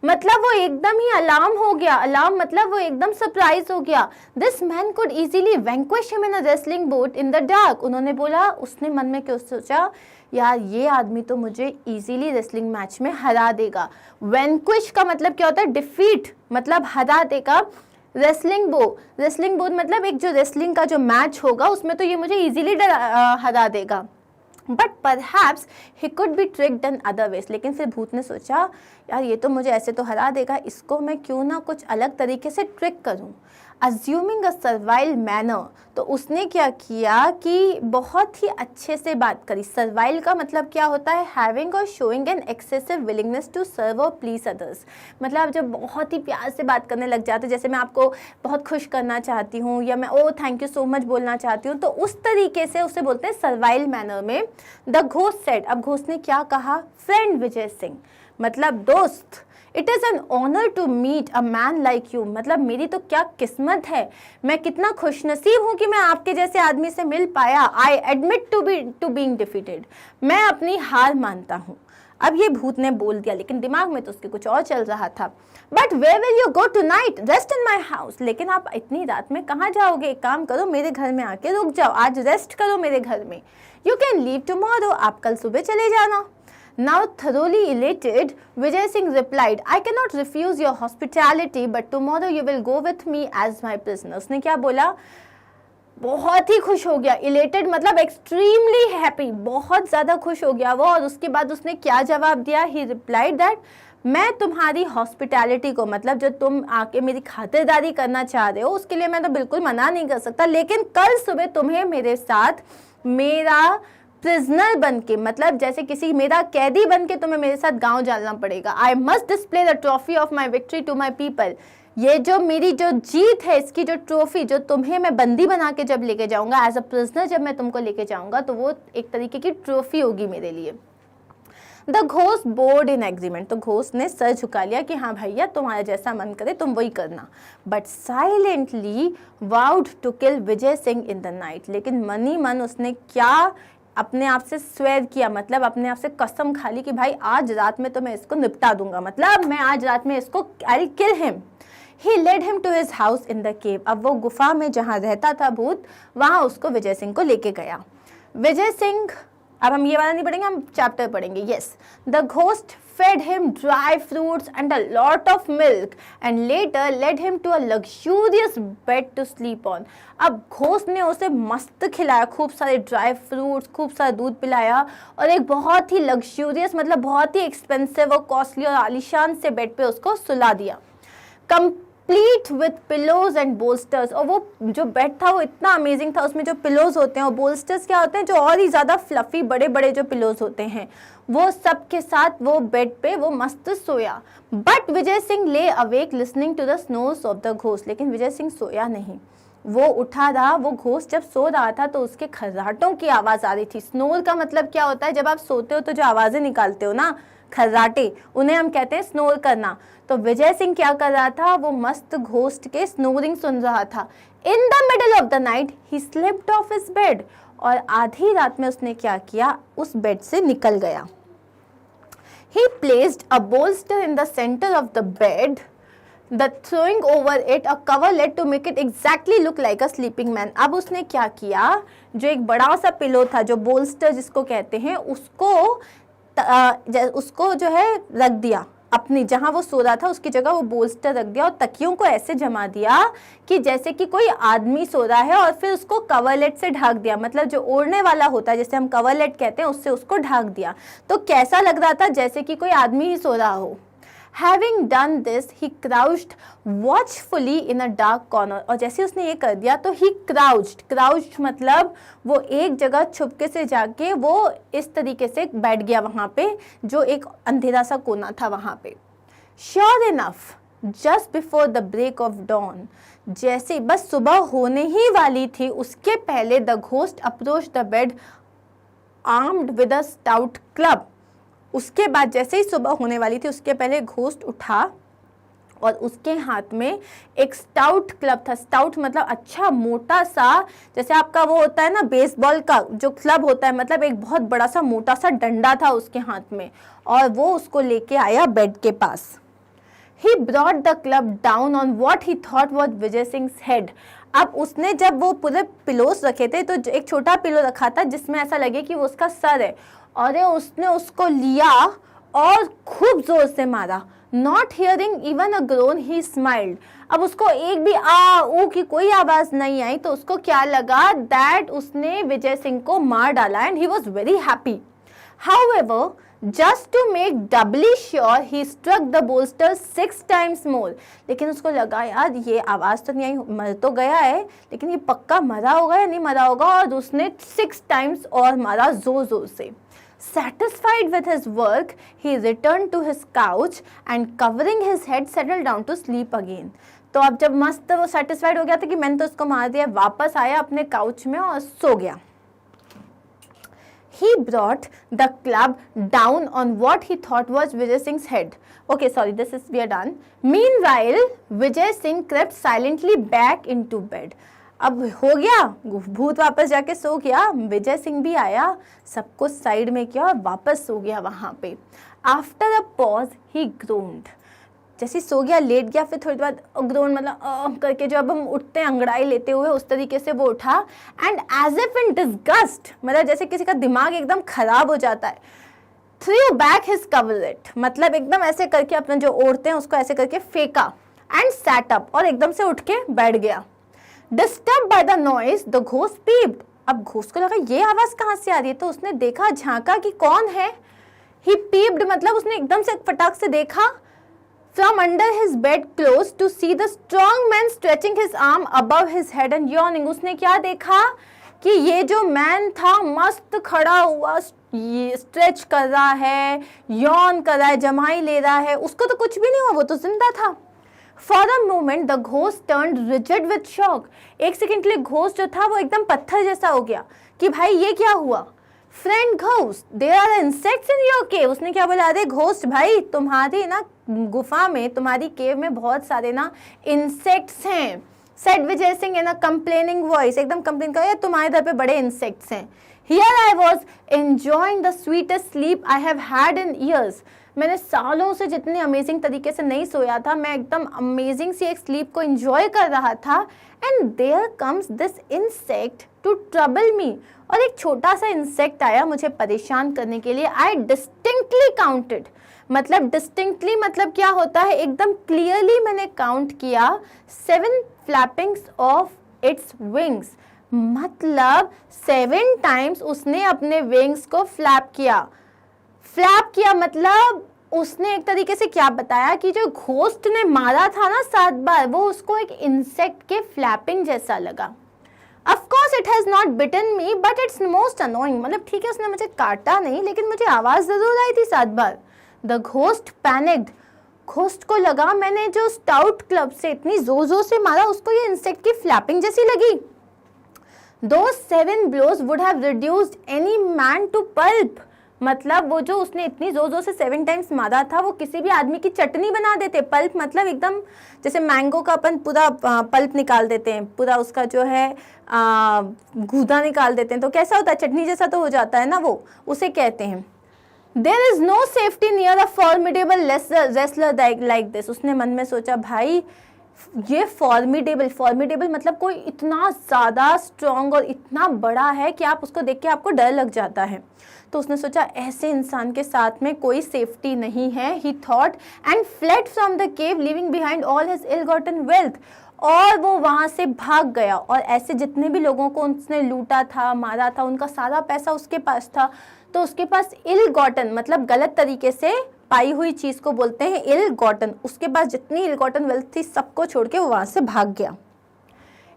मतलब वो एकदम ही अलार्म हो गया। अलार्म मतलब वो एकदम सरप्राइज हो गया। This man could easily vanquish him in a wrestling boat in the dark. उन्होंने बोला, उसने मन में क्यों सोचा, यार ये आदमी तो मुझे इजीली रेसलिंग मैच में हरा देगा। वैंक्विश का मतलब क्या होता है, डिफीट, मतलब हरा देगा। रेसलिंग बोट मतलब एक जो रेसलिंग का जो मैच होगा उसमें तो ये मुझे इजीली हरा देगा। But perhaps he could be tricked in other ways. लेकिन फिर भूत ने सोचा, यार ये तो मुझे ऐसे तो हरा देगा, इसको मैं क्यों ना कुछ अलग तरीके से ट्रिक करूं। अज्यूमिंग अ सर्वाइल मैनर, तो उसने क्या किया कि बहुत ही अच्छे से बात करी। सर्वाइल का मतलब क्या होता है, हैविंग और showing an excessive willingness to serve और प्लीज अदर्स। मतलब जब बहुत ही प्यार से बात करने लग जाते, जैसे मैं आपको बहुत खुश करना चाहती हूँ या मैं ओ थैंक यू सो मच बोलना चाहती हूँ, तो उस तरीके से उसे बोलते हैं सर्वाइल मैनर में। द घोस्ट सेड, अब घोस्ट ने क्या कहा, फ्रेंड विजय सिंह, मतलब दोस्त, it is an honour to meet a man like you, मतलब मेरी तो क्या किस्मत है, मैं कितना खुशनसीब हूँ कि मैं आपके जैसे आदमी से मिल पाया। I admit to being defeated, मैं अपनी हार मानता हूँ। अब ये भूत ने बोल दिया, लेकिन दिमाग में तो उसके कुछ और चल रहा था। But where will you go tonight, rest in my house, लेकिन आप इतनी रात में कहाँ जाओगे, एक काम करो मेरे घर में आके रुक जाओ, आज रेस्ट करो मेरे घर में। यू कैन लीव टुमारो, आप कल सुबह चले जाना। Now thoroughly elated, Vijay Singh replied, I cannot refuse your hospitality, but tomorrow you will go with me as my prisoner. उसने क्या बोला, बहुत ही खुश हो गया। इलेटेड मतलब एक्सट्रीमली हैप्पी, बहुत ज़्यादा खुश हो गया वो। और उसके बाद उसने क्या जवाब दिया, ही रिप्लाइड दैट मैं तुम्हारी हॉस्पिटैलिटी को, मतलब जो तुम आके मेरी खातिरदारी करना चाह रहे हो उसके लिए मैं तो बिल्कुल मना नहीं कर सकता, लेकिन कल सुबह तुम्हें मेरे साथ मेरा प्रिजनर बन के, मतलब जैसे किसी मेरा कैदी बन के तुम्हें मेरे साथ गांव जाना पड़ेगा। I must display the trophy of my victory to my people, ये जो मेरी जो जीत है इसकी जो ट्रॉफी, जो तुम्हें मैं बंदी बना के जब लेके जाऊंगा, एज अ प्रिजनर जब मैं तुमको लेके जाऊंगा, तो वो एक तरीके की ट्रॉफी होगी मेरे लिए। The ghost board in agreement, तो घोस्ट ने सर झुका लिया कि हाँ भैया तुम्हारा जैसा मन करे तुम वही करना। But silently vowed to kill Vijay Singh in the night, लेकिन मन ही मन उसने क्या अपने आप से स्वेर किया, मतलब अपने आप से कसम खा ली कि भाई आज रात में तो मैं इसको निपटा दूंगा, मतलब मैं आज रात में इसको I kill him. He led him to his house in the cave, अब वो गुफा में जहाँ रहता था भूत, वहाँ उसको विजय सिंह को लेके गया। विजय सिंह, अब हम ये वाला नहीं पढ़ेंगे, हम चैप्टर पढ़ेंगे। Yes, the ghost fed him dry fruits and a lot of milk and later led him to a luxurious bed to sleep on. अब घोस्ट ने उसे मस्त खिलाया, खूब सारे ड्राई फ्रूट्स, खूब सारा दूध पिलाया और एक बहुत ही लग्जूरियस मतलब बहुत ही एक्सपेंसिव और कॉस्टली और आलीशान से बेड पे उसको सुला दिया। Complete with pillows and bolsters, और वो जो बेड था वो इतना अमेजिंग था, उसमें जो पिलोज होते हैं और बोल्स्टर्स क्या होते हैं, जो और ही ज़्यादा फ्लफी बड़े बड़े जो पिलोज होते हैं, वो सब के साथ वो बेड पे वो मस्त सोया। But Vijay Singh lay awake listening to the snores of the ghost, लेकिन विजय सिंह सोया नहीं, वो उठा रहा। वो घोस्ट जब सो रहा था तो उसके खर्राटों की आवाज़ आ रही थी। स्नोर का मतलब क्या होता है, जब आप सोते हो तो जो आवाज़ें निकालते हो ना, खर्राटे, उन्हें हम कहते हैं स्नोर करना। तो विजय सिंह क्या कर रहा था, वो मस्त घोस्ट के स्नोरिंग सुन रहा था। In the middle of the night he slipped of his bed, और आधी रात में उसने क्या किया, उस बेड से निकल गया। He placed a bolster in the center of the bed, the throwing over it a coverlet to make it exactly look like a sleeping man. अब उसने क्या किया, जो एक बड़ा सा पिलो था, जो बोल्स्टर जिसको कहते हैं, उसको जो है रख दिया अपनी, जहाँ वो सो रहा था उसकी जगह वो बोल्स्टर रख दिया और तकियों को ऐसे जमा दिया कि जैसे कि कोई आदमी सो रहा है, और फिर उसको कवरलेट से ढक दिया, मतलब जो ओढ़ने वाला होता है जैसे हम कवरलेट कहते हैं, उससे उसको ढक दिया। तो कैसा लग रहा था, जैसे कि कोई आदमी ही सो रहा हो। Having done this, he crouched watchfully in a dark corner, और जैसे उसने ये कर दिया तो he crouched मतलब वो एक जगह छुपके से जाके वो इस तरीके से बैठ गया वहाँ पे, जो एक अंधेरा सा कोना था वहाँ पे। Sure enough, just before the break of dawn, जैसे बस सुबह होने ही वाली थी उसके पहले the ghost approach the bed armed with a stout club. उसके बाद जैसे ही सुबह होने वाली थी उसके पहले घोस्ट उठा और उसके हाथ में एक स्टाउट क्लब था। स्टाउट मतलब अच्छा मोटा सा, जैसे आपका वो होता है ना बेसबॉल का जो क्लब होता है, मतलब एक बहुत बड़ा सा मोटा सा डंडा था उसके हाथ में, और वो उसको लेके आया बेड के पास। He brought the club down on what he thought was Vijay सिंह's head। अब उसने जब वो पूरे पिलोस रखे थे तो एक छोटा पिलो रखा था जिसमें ऐसा लगे कि वो उसका सर है, और उसने उसको लिया और खूब जोर से मारा। Not hearing even a groan, he smiled। अब उसको एक भी आ ऊ की कोई आवाज नहीं आई तो उसको क्या लगा दैट उसने विजय सिंह को मार डाला, and he was very happy। However, just to make doubly sure, he struck the bolster 6 times more। लेकिन उसको लगा यार ये आवाज तो नहीं आई, मर तो गया है लेकिन ये पक्का मरा होगा या नहीं मरा होगा, और उसने 6 टाइम्स और मारा जोर जोर से। Satisfied with his work, he returned to his couch and covering his head settled down to sleep again। तो अब जब मस्त वो satisfied हो गया था कि मैंने तो उसको मार दिया, वापस आया अपने काउच में और सो गया। He brought the club down on what he thought was Vijay Singh's head। Okay, sorry, we are done। Meanwhile, Vijay Singh crept silently back into bed। अब हो गया, भूत वापस जाके सो गया, विजय सिंह भी आया, सबको साइड में किया और वापस सो गया वहां पे। आफ्टर अ पॉज ही ग्रोन्ड, जैसे सो गया लेट गया, फिर थोड़ी बाद ग्रोन मतलब करके जो अब हम उठते हैं अंगड़ाई लेते हुए उस तरीके से वो उठा, and as if in disgust, मतलब जैसे किसी का दिमाग एकदम खराब हो जाता है, थ्रू बैक हिज कवरेट, मतलब एकदम ऐसे करके अपना जो ओढ़ते हैं उसको ऐसे करके फेंका, एंड सैट अप, और एकदम से उठ के बैठ गया। Disturb by the noise the ghost peeped, अब घोस्ट को लगा ये आवाज कहाँ से आ रही है, तो उसने देखा, झांका कि कौन है। ही पीप्ड मतलब उसने एकदम से फटाक से देखा from under his bed clothes to see the strong man stretching his arm above his head and yawning। उसने क्या देखा कि ये जो मैन था मस्त खड़ा हुआ, ये स्ट्रेच कर रहा है, यॉन कर रहा है, जमाई ले रहा है, उसको तो कुछ भी नहीं हुआ, वो तो जिंदा था। For a moment the ghost turned rigid with shock। एक सेकंड के लिए घोस्ट जो था वो एकदम पत्थर जैसा हो गया कि भाई ये क्या हुआ। Friend ghost, there are insects in your cave. उसने क्या बोला, अरे घोस्ट भाई तुम्हारी ना गुफा में, तुम्हारी केव में बहुत सारे ना इंसेक्ट्स हैं। सेड विजय सिंह इन अ कंप्लेनिंग वॉइस, एकदम कंप्लेन कर, तुम्हारे घर पे बड़े इंसेक्ट्स हैं। Here I was enjoying the sweetest sleep I have had in years. मैंने सालों से जितने अमेजिंग तरीके से नहीं सोया था, मैं एकदम अमेजिंग सी एक स्लीप को एंजॉय कर रहा था, and there comes this insect to trouble me. और एक छोटा सा इंसेक्ट आया मुझे परेशान करने के लिए। आई डिस्टिंक्टली काउंटेड, मतलब डिस्टिंक्टली मतलब क्या होता है, एकदम क्लियरली मैंने काउंट किया 7 फ्लैपिंग्स ऑफ इट्स विंग्स, मतलब 7 टाइम्स उसने अपने विंग्स को फ्लैप किया। फ्लैप किया मतलब उसने एक तरीके से क्या बताया कि जो घोस्ट ने मारा था ना 7 बार, वो उसको एक इंसेक्ट के फ्लैपिंग जैसा लगा। Of course it has not bitten me, but it's most annoying। मतलब ठीक है उसने मुझे काटा नहीं, लेकिन मुझे आवाज जरूर आई थी 7 बार। The ghost panicked। घोस्ट को लगा मैंने जो स्टाउट क्लब से इतनी जोर जोर से मारा उसको ये इंसेक्ट की फ्लैपिंग जैसी लगी। Those 7 blows would have reduced any man to pulp। मतलब वो जो उसने इतनी जोर जोर से 7 टाइम्स मारा था वो किसी भी आदमी की चटनी बना देते। पल्प मतलब एकदम जैसे मैंगो का अपन पूरा पल्प निकाल देते हैं, पूरा उसका जो है गूदा निकाल देते हैं, तो कैसा होता है, चटनी जैसा तो हो जाता है ना, वो उसे कहते हैं। There is no safety near a formidable wrestler like this। उसने मन में सोचा भाई ये फॉर्मिडेबल मतलब कोई इतना ज़्यादा स्ट्रॉन्ग और इतना बड़ा है कि आप उसको देख के आपको डर लग जाता है। तो उसने सोचा ऐसे इंसान के साथ में कोई सेफ्टी नहीं है। He thought and fled from the cave leaving behind all his ill gotten wealth. और वो वहाँ से भाग गया, और ऐसे जितने भी लोगों को उसने लूटा था, मारा था, उनका सारा पैसा उसके पास था। तो उसके पास इल गॉटन मतलब गलत तरीके से पाई हुई चीज को बोलते हैं इल गॉटन। उसके पास जितनी इल गॉटन वेल्थ थी सबको छोड़ के वो वहां से भाग गया।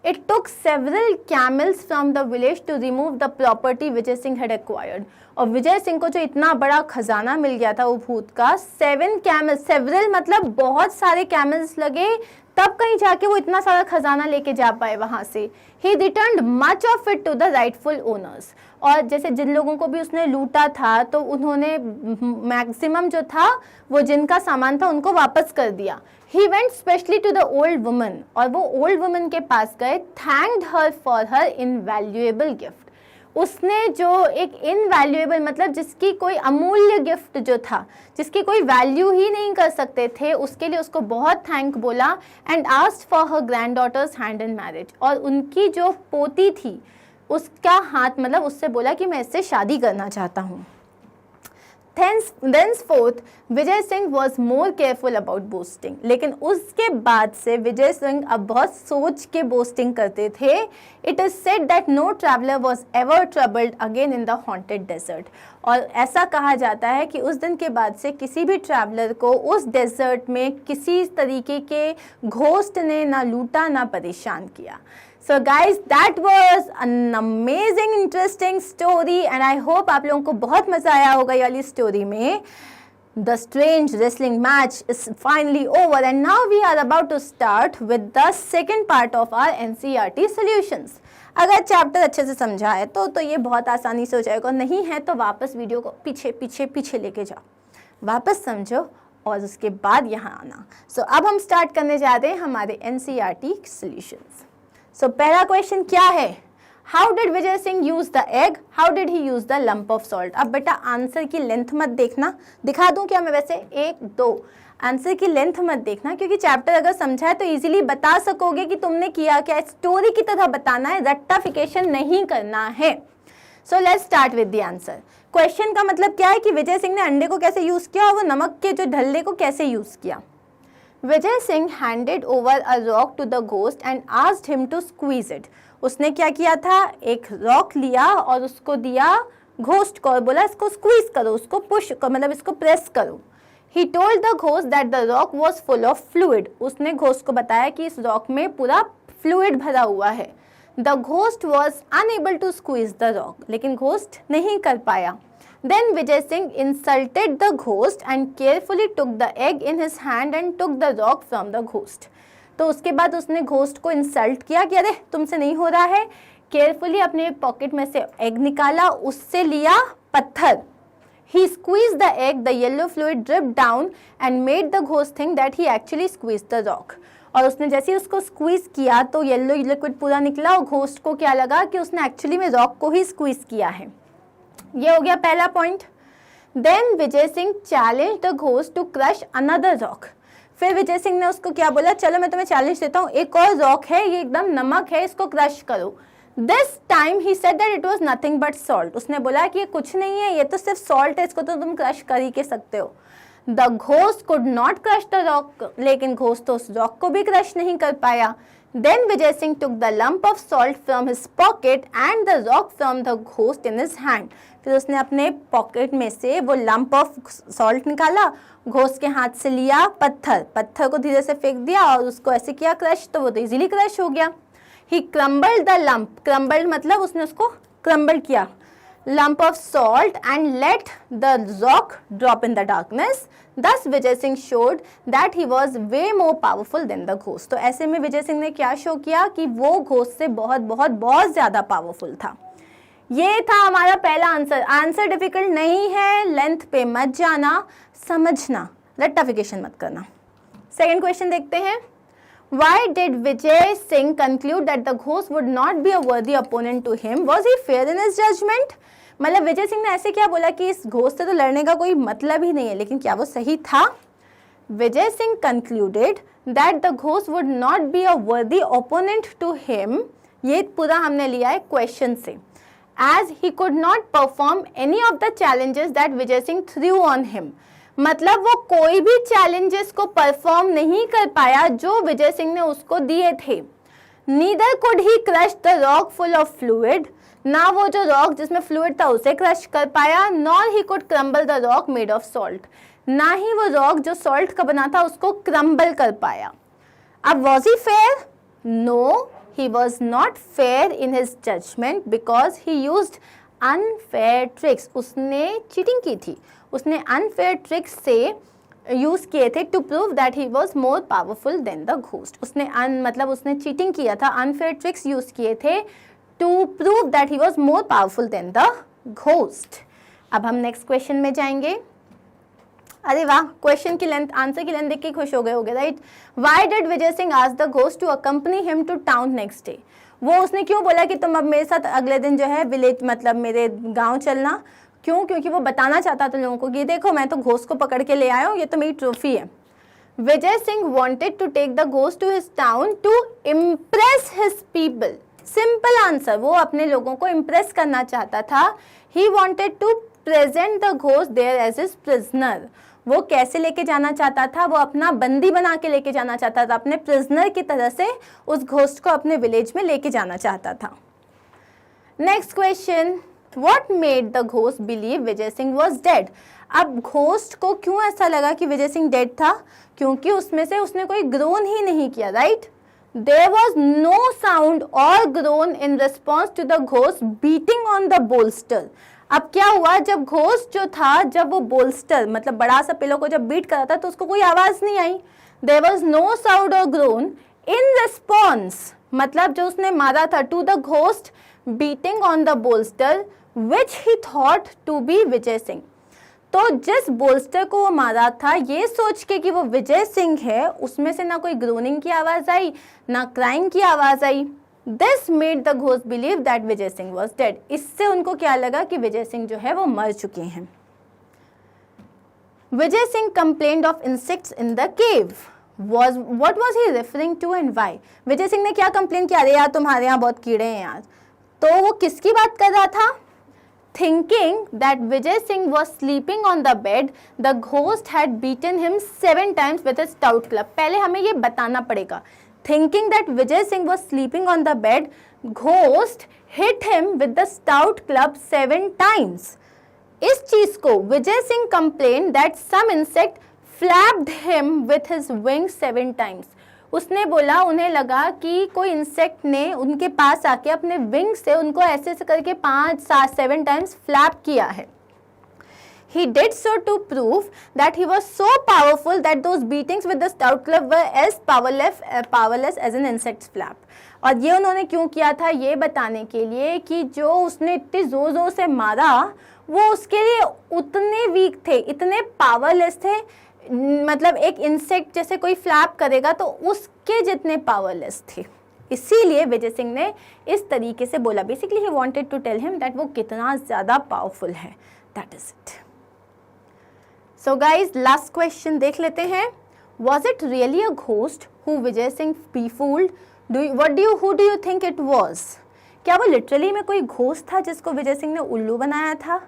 It took several camels from the village to remove the property Vijay Singh had acquired. और विजय सिंह को जो इतना बड़ा खजाना मिल गया था वो भूत का, 7 कैमल्स, सेवरल मतलब बहुत सारे कैमल्स लगे तब कहीं जाके वो इतना सारा खजाना लेके जा पाए वहां से. He returned much of it to the rightful owners. और जैसे जिन लोगों को भी उसने लूटा था तो उन्होंने मैक्सिमम जो था वो जिनका सामान था उनको वापस कर दिया. He went specially to the old woman. और वो ओल्ड वुमन के पास गए, thanked her for her invaluable gift. उसने जो एक इनवैल्यूएबल मतलब जिसकी कोई अमूल्य गिफ्ट जो था, जिसकी कोई वैल्यू ही नहीं कर सकते थे, उसके लिए उसको बहुत थैंक बोला. And asked for her granddaughter's hand in marriage. और उनकी जो पोती थी उसका हाथ मतलब उससे बोला कि मैं इससे शादी करना चाहता हूँ. Thenceforth, Vijay Singh was more careful about boasting. लेकिन उसके बाद से विजय सिंह अब बहुत सोच के बोस्टिंग करते थे. It is said that no traveller was ever troubled again in the haunted desert. और ऐसा कहा जाता है कि उस दिन के बाद से किसी भी ट्रैवलर को उस डेजर्ट में किसी तरीके के घोस्ट ने ना लूटा ना परेशान किया. So guys, that was an amazing interesting story and I hope आप लोगों को बहुत मज़ा आया होगा ये वाली स्टोरी में. The strange wrestling match is finally over and now we are about to start with the second part of our NCERT solutions. अगर चैप्टर अच्छे से समझा है तो ये बहुत आसानी से हो जाएगा. नहीं है तो वापस वीडियो को पीछे लेके जाओ, वापस समझो और उसके बाद यहाँ आना. So अब हम स्टार्ट करने जा रहे हैं हमारे NCERT solutions. So पहला क्वेश्चन क्या है? How did Vijay Singh use the egg, how did he use the lump of salt. अब बेटा आंसर की लेंथ मत देखना, दिखा दूं क्या मैं वैसे 1 2. आंसर की लेंथ मत देखना क्योंकि चैप्टर अगर समझा है तो इजीली बता सकोगे कि तुमने किया क्या. स्टोरी की तरह बताना है, रट्टाफिकेशन नहीं करना है. So let's start with the answer. Question का मतलब क्या है कि विजय सिंह ने अंडे को कैसे यूज किया और वो नमक के जो ढल्ले को कैसे यूज किया. Vijay Singh handed over a rock to the ghost and asked him to squeeze it. उसने क्या किया था, एक रॉक लिया और उसको दिया घोस्ट को और बोला इसको स्क्वीज करो, उसको पुश मतलब इसको प्रेस करो. He told the ghost that the rock was full of fluid. उसने घोस्ट को बताया कि इस रॉक में पूरा फ्लूइड भरा हुआ है. The ghost was unable to squeeze the rock. लेकिन घोस्ट नहीं कर पाया. Then Vijay Singh insulted the ghost and carefully took the egg in his hand and took the rock from the ghost. तो उसके बाद उसने घोस्ट को insult किया कि अरे तुमसे नहीं हो रहा है. केयरफुली अपने पॉकेट में से एग निकाला, उससे लिया पत्थर. He squeezed the egg, the yellow fluid dripped down and made the ghost think that he actually squeezed the rock. और उसने जैसे ही उसको स्क्वीज किया तो येलो लिक्विड पूरा निकला और घोस्ट को क्या लगा कि उसने एक्चुअली में रॉक को ही स्क्वीज किया है. ये हो गया पहला point. Then Vijay Singh challenge the ghost to crush another rock. फिर विजय सिंह ने उसको क्या बोला, चलो मैं तुम्हें चैलेंज देता हूँ, एक और रॉक है, ये एकदम नमक है, इसको क्रश करो. This time he said that it was nothing but salt. उसने बोला कि ये कुछ नहीं है, ये तो सिर्फ सॉल्ट है, इसको तो तुम क्रश कर ही के सकते हो. The ghost could not crush the rock. लेकिन घोस्ट तो उस रॉक को भी क्रश नहीं कर पाया. Then Vijay Singh took the lump of salt from his pocket and the rock from the ghost in his hand. फिर उसने अपने पॉकेट में से वो लंप ऑफ सॉल्ट निकाला, घोस्ट के हाथ से लिया पत्थर को धीरे से फेंक दिया और उसको ऐसे किया क्रश, तो वो तो इजीली क्रश हो गया. He crumbled the lump. Crumbled मतलब उसने उसको क्रम्बल किया. Lump of salt and let the rock drop in the darkness. Thus Vijay Singh showed that he was way more powerful than the ghost. तो ऐसे में विजय सिंह ने क्या शो किया कि वो घोस्ट से बहुत ज़्यादा पावरफुल था. ये था हमारा पहला आंसर. आंसर डिफिकल्ट नहीं है, लेंथ पे मत जाना, समझना, रट्टाफिकेशन मत करना. सेकेंड क्वेश्चन देखते हैं. Why did Vijay Singh conclude that the ghost would not be a worthy opponent to him? Was he fair in his judgment? मतलब विजय सिंह ने ऐसे क्या बोला कि इस घोस्ट से तो लड़ने का कोई मतलब ही नहीं है, लेकिन क्या वो सही था? Vijay Singh concluded that the ghost would not be a worthy opponent to him. ये पूरा हमने लिया है क्वेश्चन से. As he could not perform any of the challenges that Vijay Singh threw on him. मतलब वो कोई भी चैलेंजेस को परफॉर्म नहीं कर पाया जो विजय सिंह ने उसको दिए थे. Neither could he crush the rock full of fluid. ना वो जो रॉक जिसमें फ्लूइड था उसे क्रश कर पाया. Nor he could crumble the rock made of salt. ना ही वो रॉक जो सॉल्ट का बना था उसको क्रम्बल कर पाया. अब was he fair? No, he was not fair in his judgment because he used unfair tricks. उसने चीटिंग की थी, उसने unfair tricks से यूज़ किए थे to prove that he was more powerful than the ghost. उसने मतलब उसने चीटिंग किया था, अनफेयर ट्रिक्स यूज़ किए थे to prove that he was more powerful than the ghost. अब हम नेक्स्ट क्वेश्चन में जाएंगे. अरे वाह, क्वेश्चन की लेंथ, आंसर की लेंथ देख के खुश हो गए होगे, right. Why did Vijay Singh ask the ghost to accompany him to town next day. वो उसने क्यों बोला कि तुम अब मेरे साथ अगले दिन जो है विलेज मतलब मेरे गांव चलना. क्यों? क्योंकि वो बताना चाहता था लोगों को कि देखो मैं तो घोस्ट को पकड़ के ले आया हूँ, ये तो मेरी ट्रॉफी है. Vijay Singh wanted to take the ghost to his town to impress his people. Simple answer, वो अपने लोगों को इम्प्रेस करना चाहता था. He wanted to present the ghost there as his prisoner. वो कैसे लेके जाना चाहता था? वो अपना बंदी बना के लेके जाना चाहता था, अपने प्रिजनर की तरह से उस घोस्ट को अपने विलेज में लेके जाना चाहता था. Next question, What made the ghost believe Vijay Singh was dead? अब घोस्ट को क्यों ऐसा लगा कि विजय सिंह डेड था? क्योंकि उसमें से उसने कोई ग्रोन ही नहीं किया, right. There was no sound or groan in response to the ghost beating on the bolster. अब क्या हुआ, जब घोस्ट जो था, जब वो बोल्स्टर मतलब बड़ा सा पिलो को जब बीट करा था तो उसको कोई आवाज नहीं आई. There was no sound or groan in response, मतलब जो उसने मारा था to the ghost beating on the bolster which he thought to be Vijay Singh. तो जिस बोल्स्टर को वो मारा था ये सोच के कि वो विजय सिंह है, उसमें से ना कोई ग्रोनिंग की आवाज आई ना क्राइंग की आवाज आई. This made the ghost believe that Vijay Singh was dead. इससे उनको क्या लगा कि विजय सिंह जो है वो मर चुके हैं. Vijay Singh complained of insects in the cave. what was he referring to and why? Vijay Singh ने क्या कंप्लेन किया? अरे यार तुम्हारे यहाँ बहुत कीड़े हैं यार. तो वो किसकी बात कर रहा था? Thinking that Vijay Singh was sleeping on the bed, the ghost had beaten him 7 times with a stout club. पहले हमें ये बताना पड़ेगा. Thinking that Vijay Singh was sleeping on the bed, ghost hit him with the stout club 7 times. इस चीज को Vijay Singh complained that some insect flapped him with his wings 7 times. उसने बोला उन्हें लगा कि कोई इंसेक्ट ने उनके पास आके अपने विंग से उनको ऐसे ऐसे करके 5, 7, 7 टाइम्स फ्लैप किया है. He did so to prove that he was so powerful that those beatings with the stout club were as powerless as an insect's flap. और ये उन्होंने क्यों किया था? ये बताने के लिए कि जो उसने इतनी जोर जोर से मारा वो उसके लिए उतने वीक थे, इतने पावरलेस थे, मतलब एक इंसेक्ट जैसे कोई फ्लैप करेगा तो उसके जितने पावरलेस थे. इसीलिए विजय सिंह ने इस तरीके से बोला. Basically he wanted to tell him that वो कितना ज़्यादा पावरफुल है. That is it. So guys last question देख लेते हैं. Was it really a ghost who Vijay Singh be fooled? Who do you think it was? क्या वो लिटरली में कोई घोस्ट था जिसको विजय सिंह ने उल्लू बनाया था?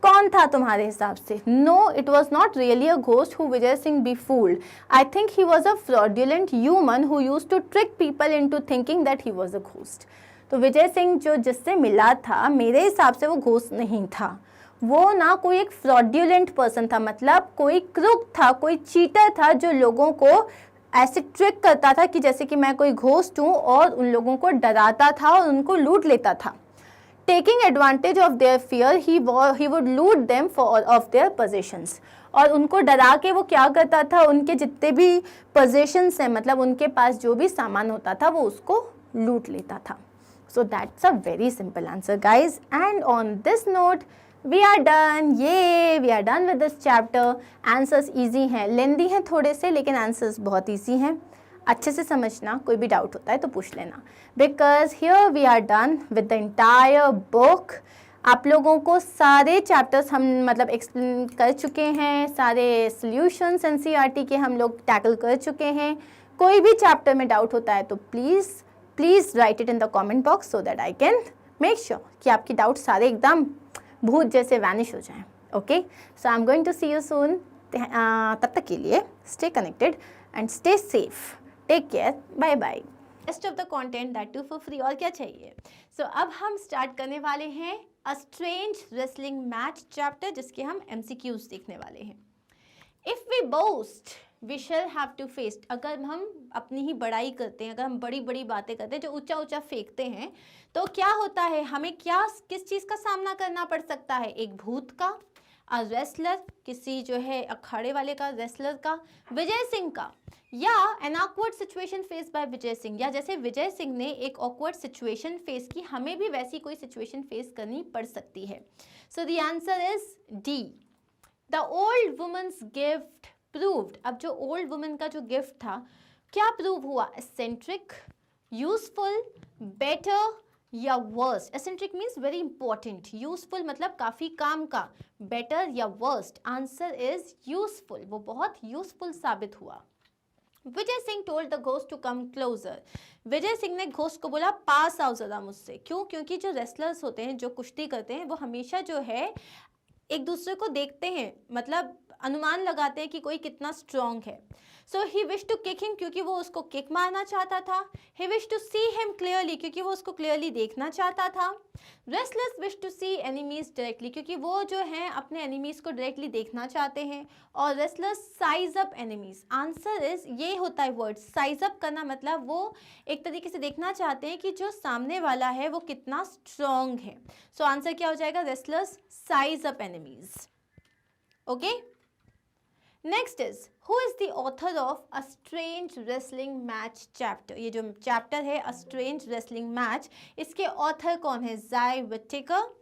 कौन था तुम्हारे हिसाब से? No, it was not really a ghost who Vijay Singh be fooled. I think he was a fraudulent human who use to trick people into thinking that he was a ghost. तो विजय सिंह जो जिससे मिला था, मेरे हिसाब से वो घोस्ट नहीं था. वो ना कोई एक फ्रॉडुलेंट पर्सन था, मतलब कोई क्रूक था, कोई चीटर था जो लोगों को ऐसे ट्रिक करता था कि जैसे कि मैं कोई घोस्ट हूँ और उन लोगों को डराता था और उनको लूट लेता था. Taking advantage of their fear, he would loot them of their possessions. और उनको डरा के वो क्या करता था? उनके जितने भी possessions हैं, मतलब उनके पास जो भी सामान होता था वो उसको लूट लेता था. So that's a very simple answer, guys. And on this note, we are done. Yay! We are done with this chapter. Answers easy हैं, lengthy हैं थोड़े से, लेकिन answers बहुत easy हैं. अच्छे से समझना, कोई भी डाउट होता है तो पूछ लेना. Because here we are done with the entire book. आप लोगों को सारे चैप्टर्स हम मतलब एक्सप्लेन कर चुके हैं, सारे सॉल्यूशंस एनसीईआरटी के हम लोग टैकल कर चुके हैं. कोई भी चैप्टर में डाउट होता है तो please write it in the comment box so that I can make sure कि आपकी डाउट सारे एकदम भूत जैसे वैनिश हो जाएं. Okay, so I am going to see you soon. तब तक के लिए stay connected and stay safe. Take care, bye bye. Rest of the content that too for free. और क्या चाहिए? सो अब हम स्टार्ट करने वाले हैं a strange wrestling match chapter, जिसके हम MCQs देखने वाले हैं. If we boast we shall have to face, अगर हम अपनी ही बड़ाई करते हैं, अगर हम बड़ी बड़ी बातें करते हैं, जो ऊंचा ऊंचा फेंकते हैं, तो क्या होता है, हमें क्या किस चीज़ का सामना करना पड़ सकता है, एक भूत का, अ रेसलर, किसी जो है अखाड़े वाले का, रेसलर का, विजय सिंह का, या an awkward situation face by Vijay Singh, या जैसे विजय सिंह ने एक ऑकवर्ड सिचुएशन फेस की, हमें भी वैसी कोई सिचुएशन फेस करनी पड़ सकती है। So the answer is D, the old women's gift proved. अब जो ओल्ड वुमेन का जो गिफ्ट था, क्या प्रूव हुआ, एसेंट्रिक, यूजफुल, बेटर या worst. Eccentric means very important, useful मतलब काफी काम का, बेटर या वर्स्ट, आंसर इज यूजफुल, वो बहुत यूजफुल साबित हुआ। Vijay Singh told the ghost to come closer, Vijay Singh ने घोस्ट को बोला पास आओ जरा मुझसे, क्यों, क्योंकि जो रेसलर्स होते हैं, जो कुश्ती करते हैं, वो हमेशा जो है एक दूसरे को देखते हैं, मतलब अनुमान लगाते हैं कि कोई कितना स्ट्रॉन्ग है। So he wish to kick him, क्योंकि वो उसको किक मारना चाहता था। He wish to see him clearly, क्योंकि वो उसको क्लियरली देखना चाहता था। Wrestlers wish to see enemies directly, क्योंकि वो जो हैं अपने एनिमीज को डायरेक्टली देखना चाहते हैं। और wrestlers size up enemies, answer is, ये होता है वर्ड साइज अप करना, मतलब वो एक तरीके से देखना चाहते हैं कि जो सामने वाला है वो कितना स्ट्रॉन्ग है। सो आंसर क्या हो जाएगा, wrestlers size up enemies. Okay, next is, who is the author of a strange wrestling match chapter. ये जो चैप्टर है अ स्ट्रेंज रेसलिंग मैच, इसके ऑथर कौन है, ज़ाई विटेकर,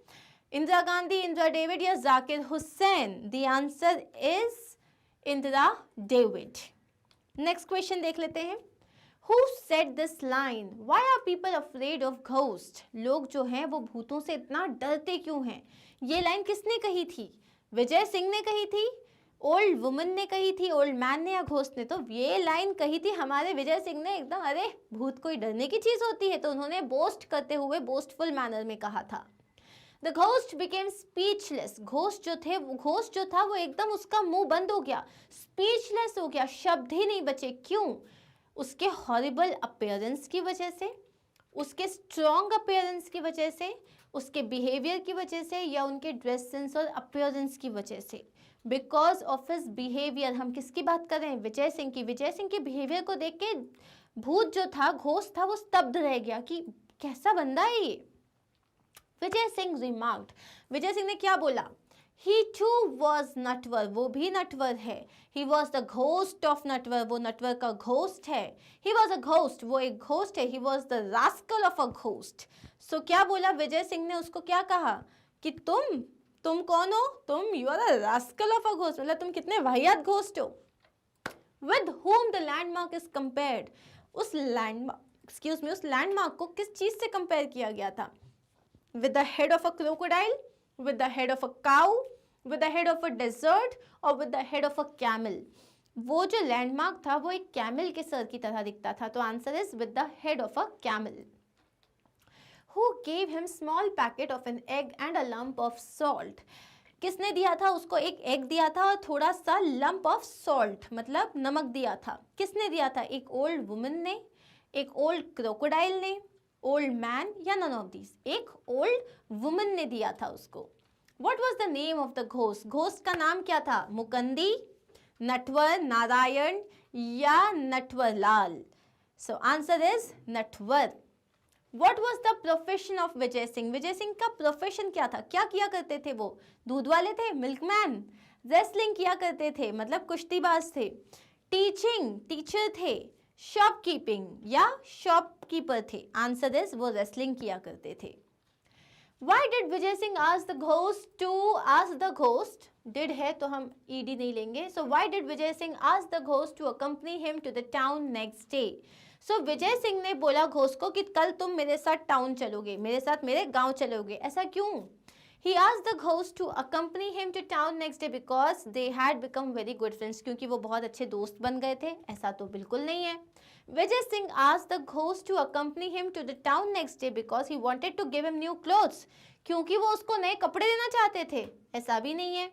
इंदिरा गांधी, इंदिरा डेविड या Zakir Hussain. The answer is Indira David. Next question देख लेते हैं। Who said this line? Why are people afraid of ghosts? लोग जो हैं वो भूतों से इतना डरते क्यों हैं? ये लाइन किसने कही थी, विजय सिंह ने कही थी, ओल्ड वुमन ने कही थी, ओल्ड मैन ने, या घोस्ट ने। तो ये लाइन कही थी हमारे विजय सिंह ने, एकदम अरे भूत कोई डरने की चीज होती है, तो उन्होंने बोस्ट करते हुए बोस्टफुल मैनर में कहा था। The ghost became speechless, ghost जो था वो एकदम उसका मुंह बंद हो गया, स्पीचलेस हो गया, शब्द ही नहीं बचे। क्यों, उसके हॉरिबल अपीयरेंस की वजह से, उसके स्ट्रॉन्ग अपीयरेंस की वजह से, उसके बिहेवियर की वजह से, या उनके ड्रेस सेंस और अपीयरेंस की वजह से। बिकॉज ऑफ हिज बिहेवियर, हम किसकी बात कर रहे हैं, विजय सिंह की। विजय सिंह के बिहेवियर को देख के भूत जो था, घोस्ट था, वो स्तब्ध रह गया कि कैसा बंदा है ये। विजय सिंह रिमार्क्ड, विजय सिंह ने क्या बोला, He too was नटवर, वो भी नटवर है। He was the ghost of Natwar, वो नटवर का घोस्ट है। He was a ghost, वो एक घोस्ट है। He was the rascal of a ghost. So क्या बोला विजय सिंह ने, उसको क्या कहा कि तुम कौन हो, तुम you are a rascal of a ghost, मतलब तुम कितने वाहियात घोस्ट हो। With whom the landmark is compared, उस लैंडमार्क को किस चीज से कंपेयर किया गया था, with the head of a crocodile, with the head of a cow, with the head of a desert और with the head of a camel। वो जो लैंडमार्क था वो एक कैमल के सर की तरह दिखता था, तो answer is with the head of a camel। Who gave him small packet of an egg and a lump of salt? किसने दिया था उसको, एक एग दिया था और थोड़ा सा लंप ऑफ सॉल्ट मतलब नमक दिया था। किसने दिया था, एक ओल्ड वुमन ने, एक ओल्ड क्रोकोडाइल ने, ओल्ड मैन, या नन ऑफ दीज। एक ओल्ड वुमन ने दिया था उसको। What was the name of the ghost? Ghost का नाम क्या था, मुकंदी, नटवर, नारायण या Natwar Lal. So answer is Natwar. What was the profession of Vijay Singh? Vijay Singh का प्रोफेशन क्या था, क्या किया करते थे वो, दूध वाले थे, मिल्कमैन, रेसलिंग किया करते थे मतलब कुश्तीबाज थे, टीचिंग, टीचर थे, शॉपकीपिंग या शॉपकीपर थे। आंसर इज वो रेसलिंग किया करते थे। Why did Vijay Singh ask the ghost to ask the ghost? Did है तो हम ed नहीं लेंगे। So why did Vijay Singh ask the ghost to accompany him to the town next day? So विजय सिंह ने बोला घोस्ट को कि कल तुम मेरे साथ टाउन चलोगे, मेरे साथ मेरे गांव चलोगे, ऐसा क्यों? He asked the ghost to accompany him to town next day because they had become very good friends. क्योंकि वो बहुत अच्छे दोस्त बन गए थे, ऐसा तो बिल्कुल नहीं है। Vijay Singh asked the ghost to accompany him to the town next day because he wanted to give him new clothes. क्योंकि वो उसको नए कपड़े देना चाहते थे, ऐसा भी नहीं है।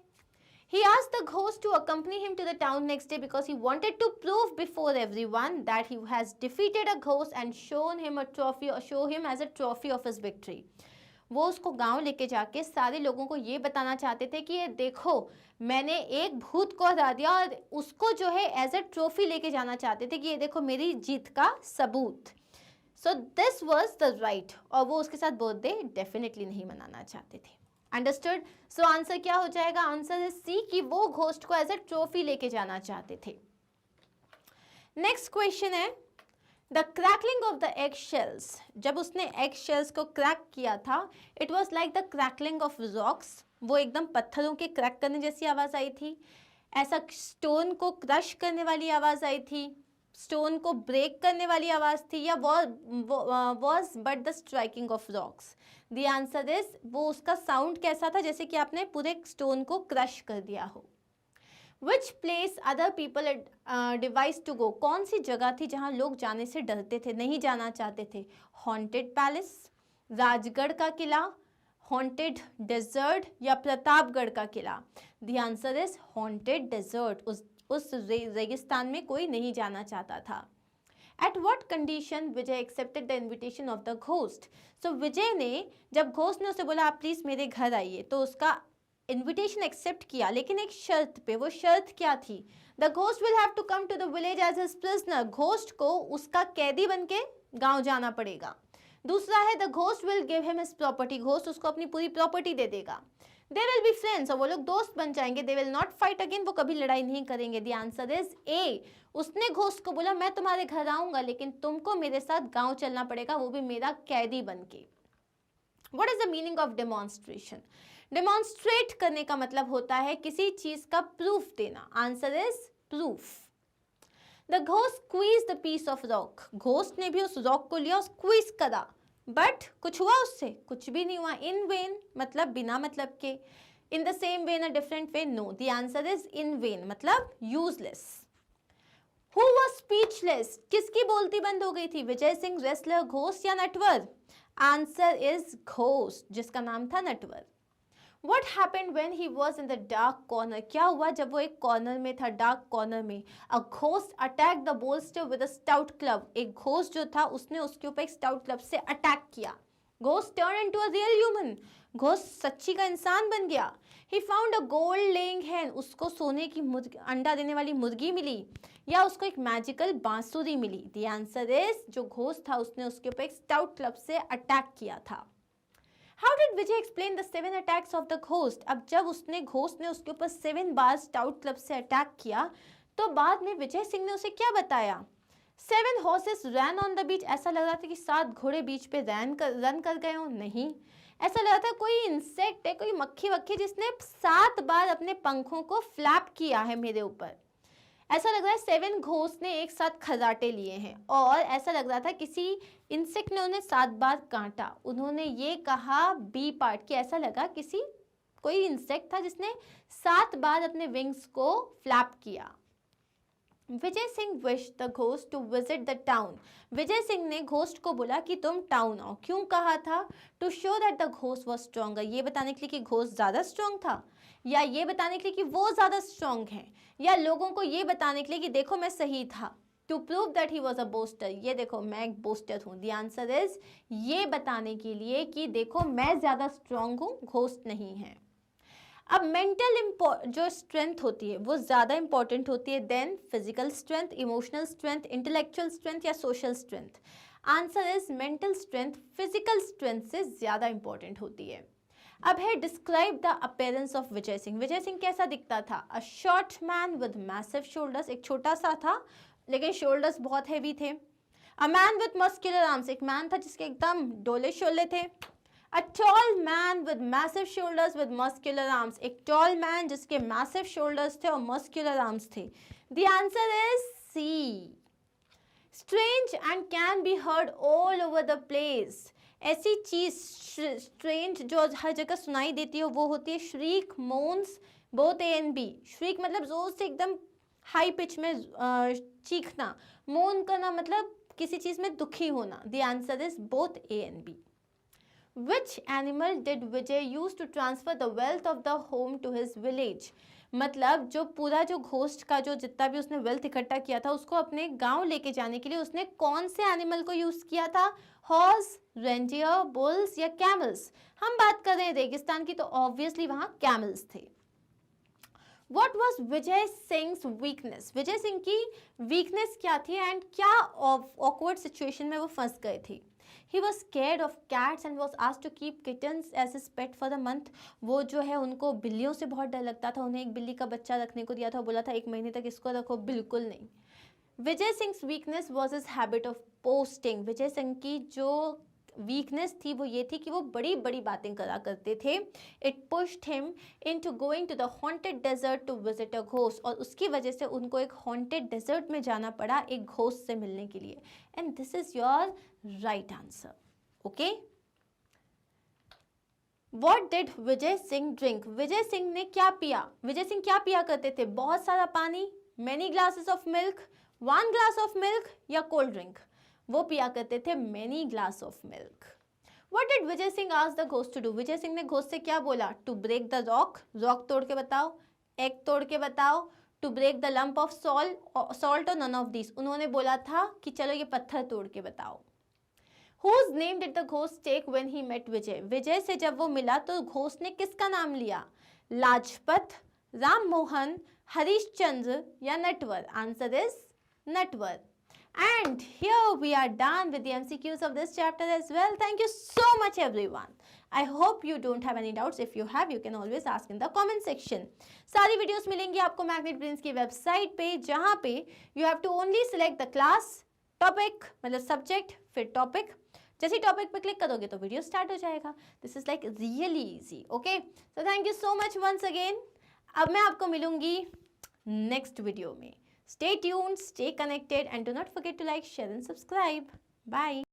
He asked the ghost to accompany him to the town next day because he wanted to prove before everyone that he has defeated a ghost and show him as a trophy of his victory. वो उसको गांव लेके जाके सारे लोगों को ये बताना चाहते थे कि ये देखो मैंने एक भूत को हरा दिया, और उसको जो है एज अ ट्रॉफी लेके जाना चाहते थे कि ये देखो मेरी जीत का सबूत। So this was the right, और वो उसके साथ बर्थडे डेफिनेटली नहीं मनाना चाहते थे। अंडरस्टूड? सो आंसर क्या हो जाएगा? आंसर इज सी कि वो घोस्ट को एज अ ट्रॉफी लेके जाना चाहते थे। नेक्स्ट क्वेश्चन है the crackling of the egg shells. जब उसने एग शेल्स को क्रैक किया था, it was like the crackling of rocks, वो एकदम पत्थरों के क्रैक करने जैसी आवाज आई थी, ऐसा स्टोन को क्रश करने वाली आवाज आई थी, स्टोन को ब्रेक करने वाली आवाज थी, या was but the striking off rocks? The answer is वो उसका साउंड कैसा था, जैसे कि आपने पूरे स्टोन को क्रश कर दिया हो। Which place other people device to go? कौन सी जगह थी जहां लोग जाने से डरते थे, नहीं जाना चाहते थे? हॉन्टेड पैलेस, राजगढ़ का किला, हॉन्टेड डेजर्ट, या प्रतापगढ़ का किला? The answer is haunted desert. उस रेगिस्तान में कोई नहीं जाना चाहता था। At what condition Vijay accepted the invitation of the ghost? So विजय ने, जब घोस्ट ने उसे बोला आप प्लीज मेरे घर आइए, तो उसका इन्विटेशन एक्सेप्ट किया, लेकिन एक शर्त पे। वो शर्त क्या थी? The ghost will have to come to the village as his prisoner. Ghost को उसका कैदी बन के गाँव जाना पड़ेगा। दूसरा है the ghost will give him his property. Ghost उसको अपनी पूरी प्रॉपर्टी दे देगा। दे विल बी फ्रेंड्स, और वो लोग दोस्त बन जाएंगे। They will not fight again, वो कभी लड़ाई नहीं करेंगे। The answer is a. उसने घोस्ट को बोला मैं तुम्हारे घर आऊंगा, लेकिन तुमको मेरे साथ गाँव चलना पड़ेगा, वो भी मेरा कैदी बन के। What is the meaning of demonstration? Demonstrate करने का मतलब होता है किसी चीज का प्रूफ देना। Answer is proof. The ghost squeeze the piece of rock. Ghost ने भी उस रॉक को लिया और स्क्वीज करा, बट कुछ हुआ उससे? कुछ भी नहीं हुआ। इन वेन मतलब बिना मतलब के। In the same way, in a different way? No. The answer is in vain मतलब यूजलेस। Who was speechless? किसकी बोलती बंद हो गई थी? विजय सिंह, रेसलर, घोस्ट या नटवर? आंसर इज घोस्ट, जिसका नाम था Natwar. What happened when he was in the dark corner? क्या हुआ जब वो एक कॉर्नर में था, डार्क कॉर्नर में? A ghost attacked the bolster with a stout club. एक घोस्ट जो था उसने उसके ऊपर एक स्टाउट क्लब से अटैक किया। Ghost turned into a real human. Ghost सच्ची का इंसान बन गया। He found a gold laying hen. उसको सोने की अंडा देने वाली मुर्गी मिली, या उसको एक मैजिकल बांसुरी मिली? The answer is जो घोस्ट था उसने उसके ऊपर एक स्टाउट क्लब से अटैक किया था। How did Vijay explain the 7 attacks of the ghost? अब जब उसने घोस्ट ने उसके ऊपर 7 बार स्टाउट क्लब से अटैक किया, तो बाद में विजय सिंह ने उसे क्या बताया? 7 horses ran on the beach. ऐसा लग रहा था कि 7 घोड़े बीच पे रन कर गए हो? नहीं, ऐसा लग रहा था कोई इंसेक्ट है, कोई मक्खी वक्खी जिसने 7 बार अपने पंखों को फ्लैप किया है मेरे ऊपर। ऐसा लग रहा है 7 घोस्ट ने एक साथ खजाटे लिए हैं, और ऐसा लग रहा था किसी इंसेक्ट ने उन्हें 7 बार काटा। उन्होंने ये कहा बी पार्ट कि ऐसा लगा किसी कोई इंसेक्ट था जिसने 7 बार अपने विंग्स को फ्लैप किया। Vijay Singh wish the ghost to visit the town. Vijay Singh ने घोस्ट को बोला कि तुम टाउन आओ। क्यों कहा था? To show that the ghost was stronger. ये बताने के लिए कि घोस्ट ज़्यादा स्ट्रॉन्ग था, या ये बताने के लिए कि वो ज़्यादा स्ट्रॉन्ग है, या लोगों को ये बताने के लिए कि देखो मैं सही था? To prove that he was a boaster. ये देखो मैं एक बोस्टर हूँ। द आंसर इज ये बताने के लिए कि देखो मैं ज़्यादा स्ट्रॉन्ग हूँ, घोस्ट नहीं है। अब मेंटल जो स्ट्रेंथ होती है वो ज़्यादा इंपॉर्टेंट होती है than physical strength, emotional strength, intellectual strength या social strength? Answer is mental strength physical strength से ज़्यादा इंपॉर्टेंट होती है। अब है describe the appearance of Vijay Singh. Vijay Singh कैसा दिखता था? A short man with massive shoulders. एक छोटा सा था लेकिन शोल्डर्स बहुत हैवी थे। A man with muscular arms. एक मैन था जिसके एकदम डोले शोले थे। A tall man with massive shoulders with muscular arms. एक tall man जिसके massive shoulders थे और muscular arms थे। The answer is C. Strange and can be heard all over the place. ऐसी चीज strange जो हर जगह सुनाई देती है वो होती है shriek, moans, both A and B. shriek मतलब जोर से एकदम हाई पिच में चीखना, moan करना मतलब किसी चीज में दुखी होना। The answer is both A and B. Which animal did Vijay use to transfer the wealth of the home to his village? मतलब जो पूरा जो घोस्ट का जो जितना भी उसने वेल्थ इकट्ठा किया था उसको अपने गांव लेके जाने के लिए उसने कौन से एनिमल को यूज किया था? हॉर्स, रेंडियर, बुल्स या कैमल्स? हम बात कर रहे हैं रेगिस्तान की तो ऑब्वियसली वहां कैमल्स थे। What was Vijay Singh weakness? Vijay Singh की वीकनेस क्या थी एंड क्या ऑकवर्ड सिचुएशन में वो फंस गए थे? He was scared of cats and was asked to keep kittens as his pet for the month. वो जो है उनको बिल्लियों से बहुत डर लगता था, उन्हें एक बिल्ली का बच्चा रखने को दिया था, बोला था 1 महीने तक इसको रखो, बिल्कुल नहीं। Vijay Singh weakness was his habit of boasting. Vijay Singh की जो वीकनेस थी वो ये थी कि वो बड़ी बड़ी बातें करा करते थे। It pushed him into going to the haunted desert to visit a ghost, और उसकी वजह से उनको एक हॉन्टेड डेजर्ट में जाना पड़ा एक घोस्ट से मिलने के लिए। And this is your right answer. Okay, what did Vijay Singh drink? Vijay Singh ने क्या पिया? विजय सिंह क्या पिया करते थे? बहुत सारा पानी, many glasses of milk, 1 glass of milk या कोल्ड ड्रिंक? वो पिया करते थे many glass of milk. What did Vijay Singh ask the ghost to do? विजय सिंह ने घोस्ट से क्या बोला? To break the rock, rock तोड़ के बताओ, एग तोड़ के बताओ, to break the lump of salt or none of these? उन्होंने बोला था कि चलो ये पत्थर तोड़ के बताओ। Whose name did the ghost take when he met विजय? विजय से जब वो मिला तो घोस्ट ने किसका नाम लिया? लाजपत, राम मोहन, हरीशचंद्र या Natwar? Answer is Natwar. And here we are done with the MCQs of this chapter as well. Thank you so much everyone. I hope you don't have any doubts. If you have, you can always ask in the comment section. सारी videos मिलेंगी आपको magnet brains की website पे, जहाँ पे you have to only select the class, topic मतलब subject, फिर topic। जैसे टॉपिक पे क्लिक करोगे तो वीडियो स्टार्ट हो जाएगा। This is like really easy. Okay, so thank you so much once again. अब मैं आपको मिलूंगी नेक्स्ट वीडियो में। Stay tuned, stay connected, and do not forget to like, share, and subscribe. Bye.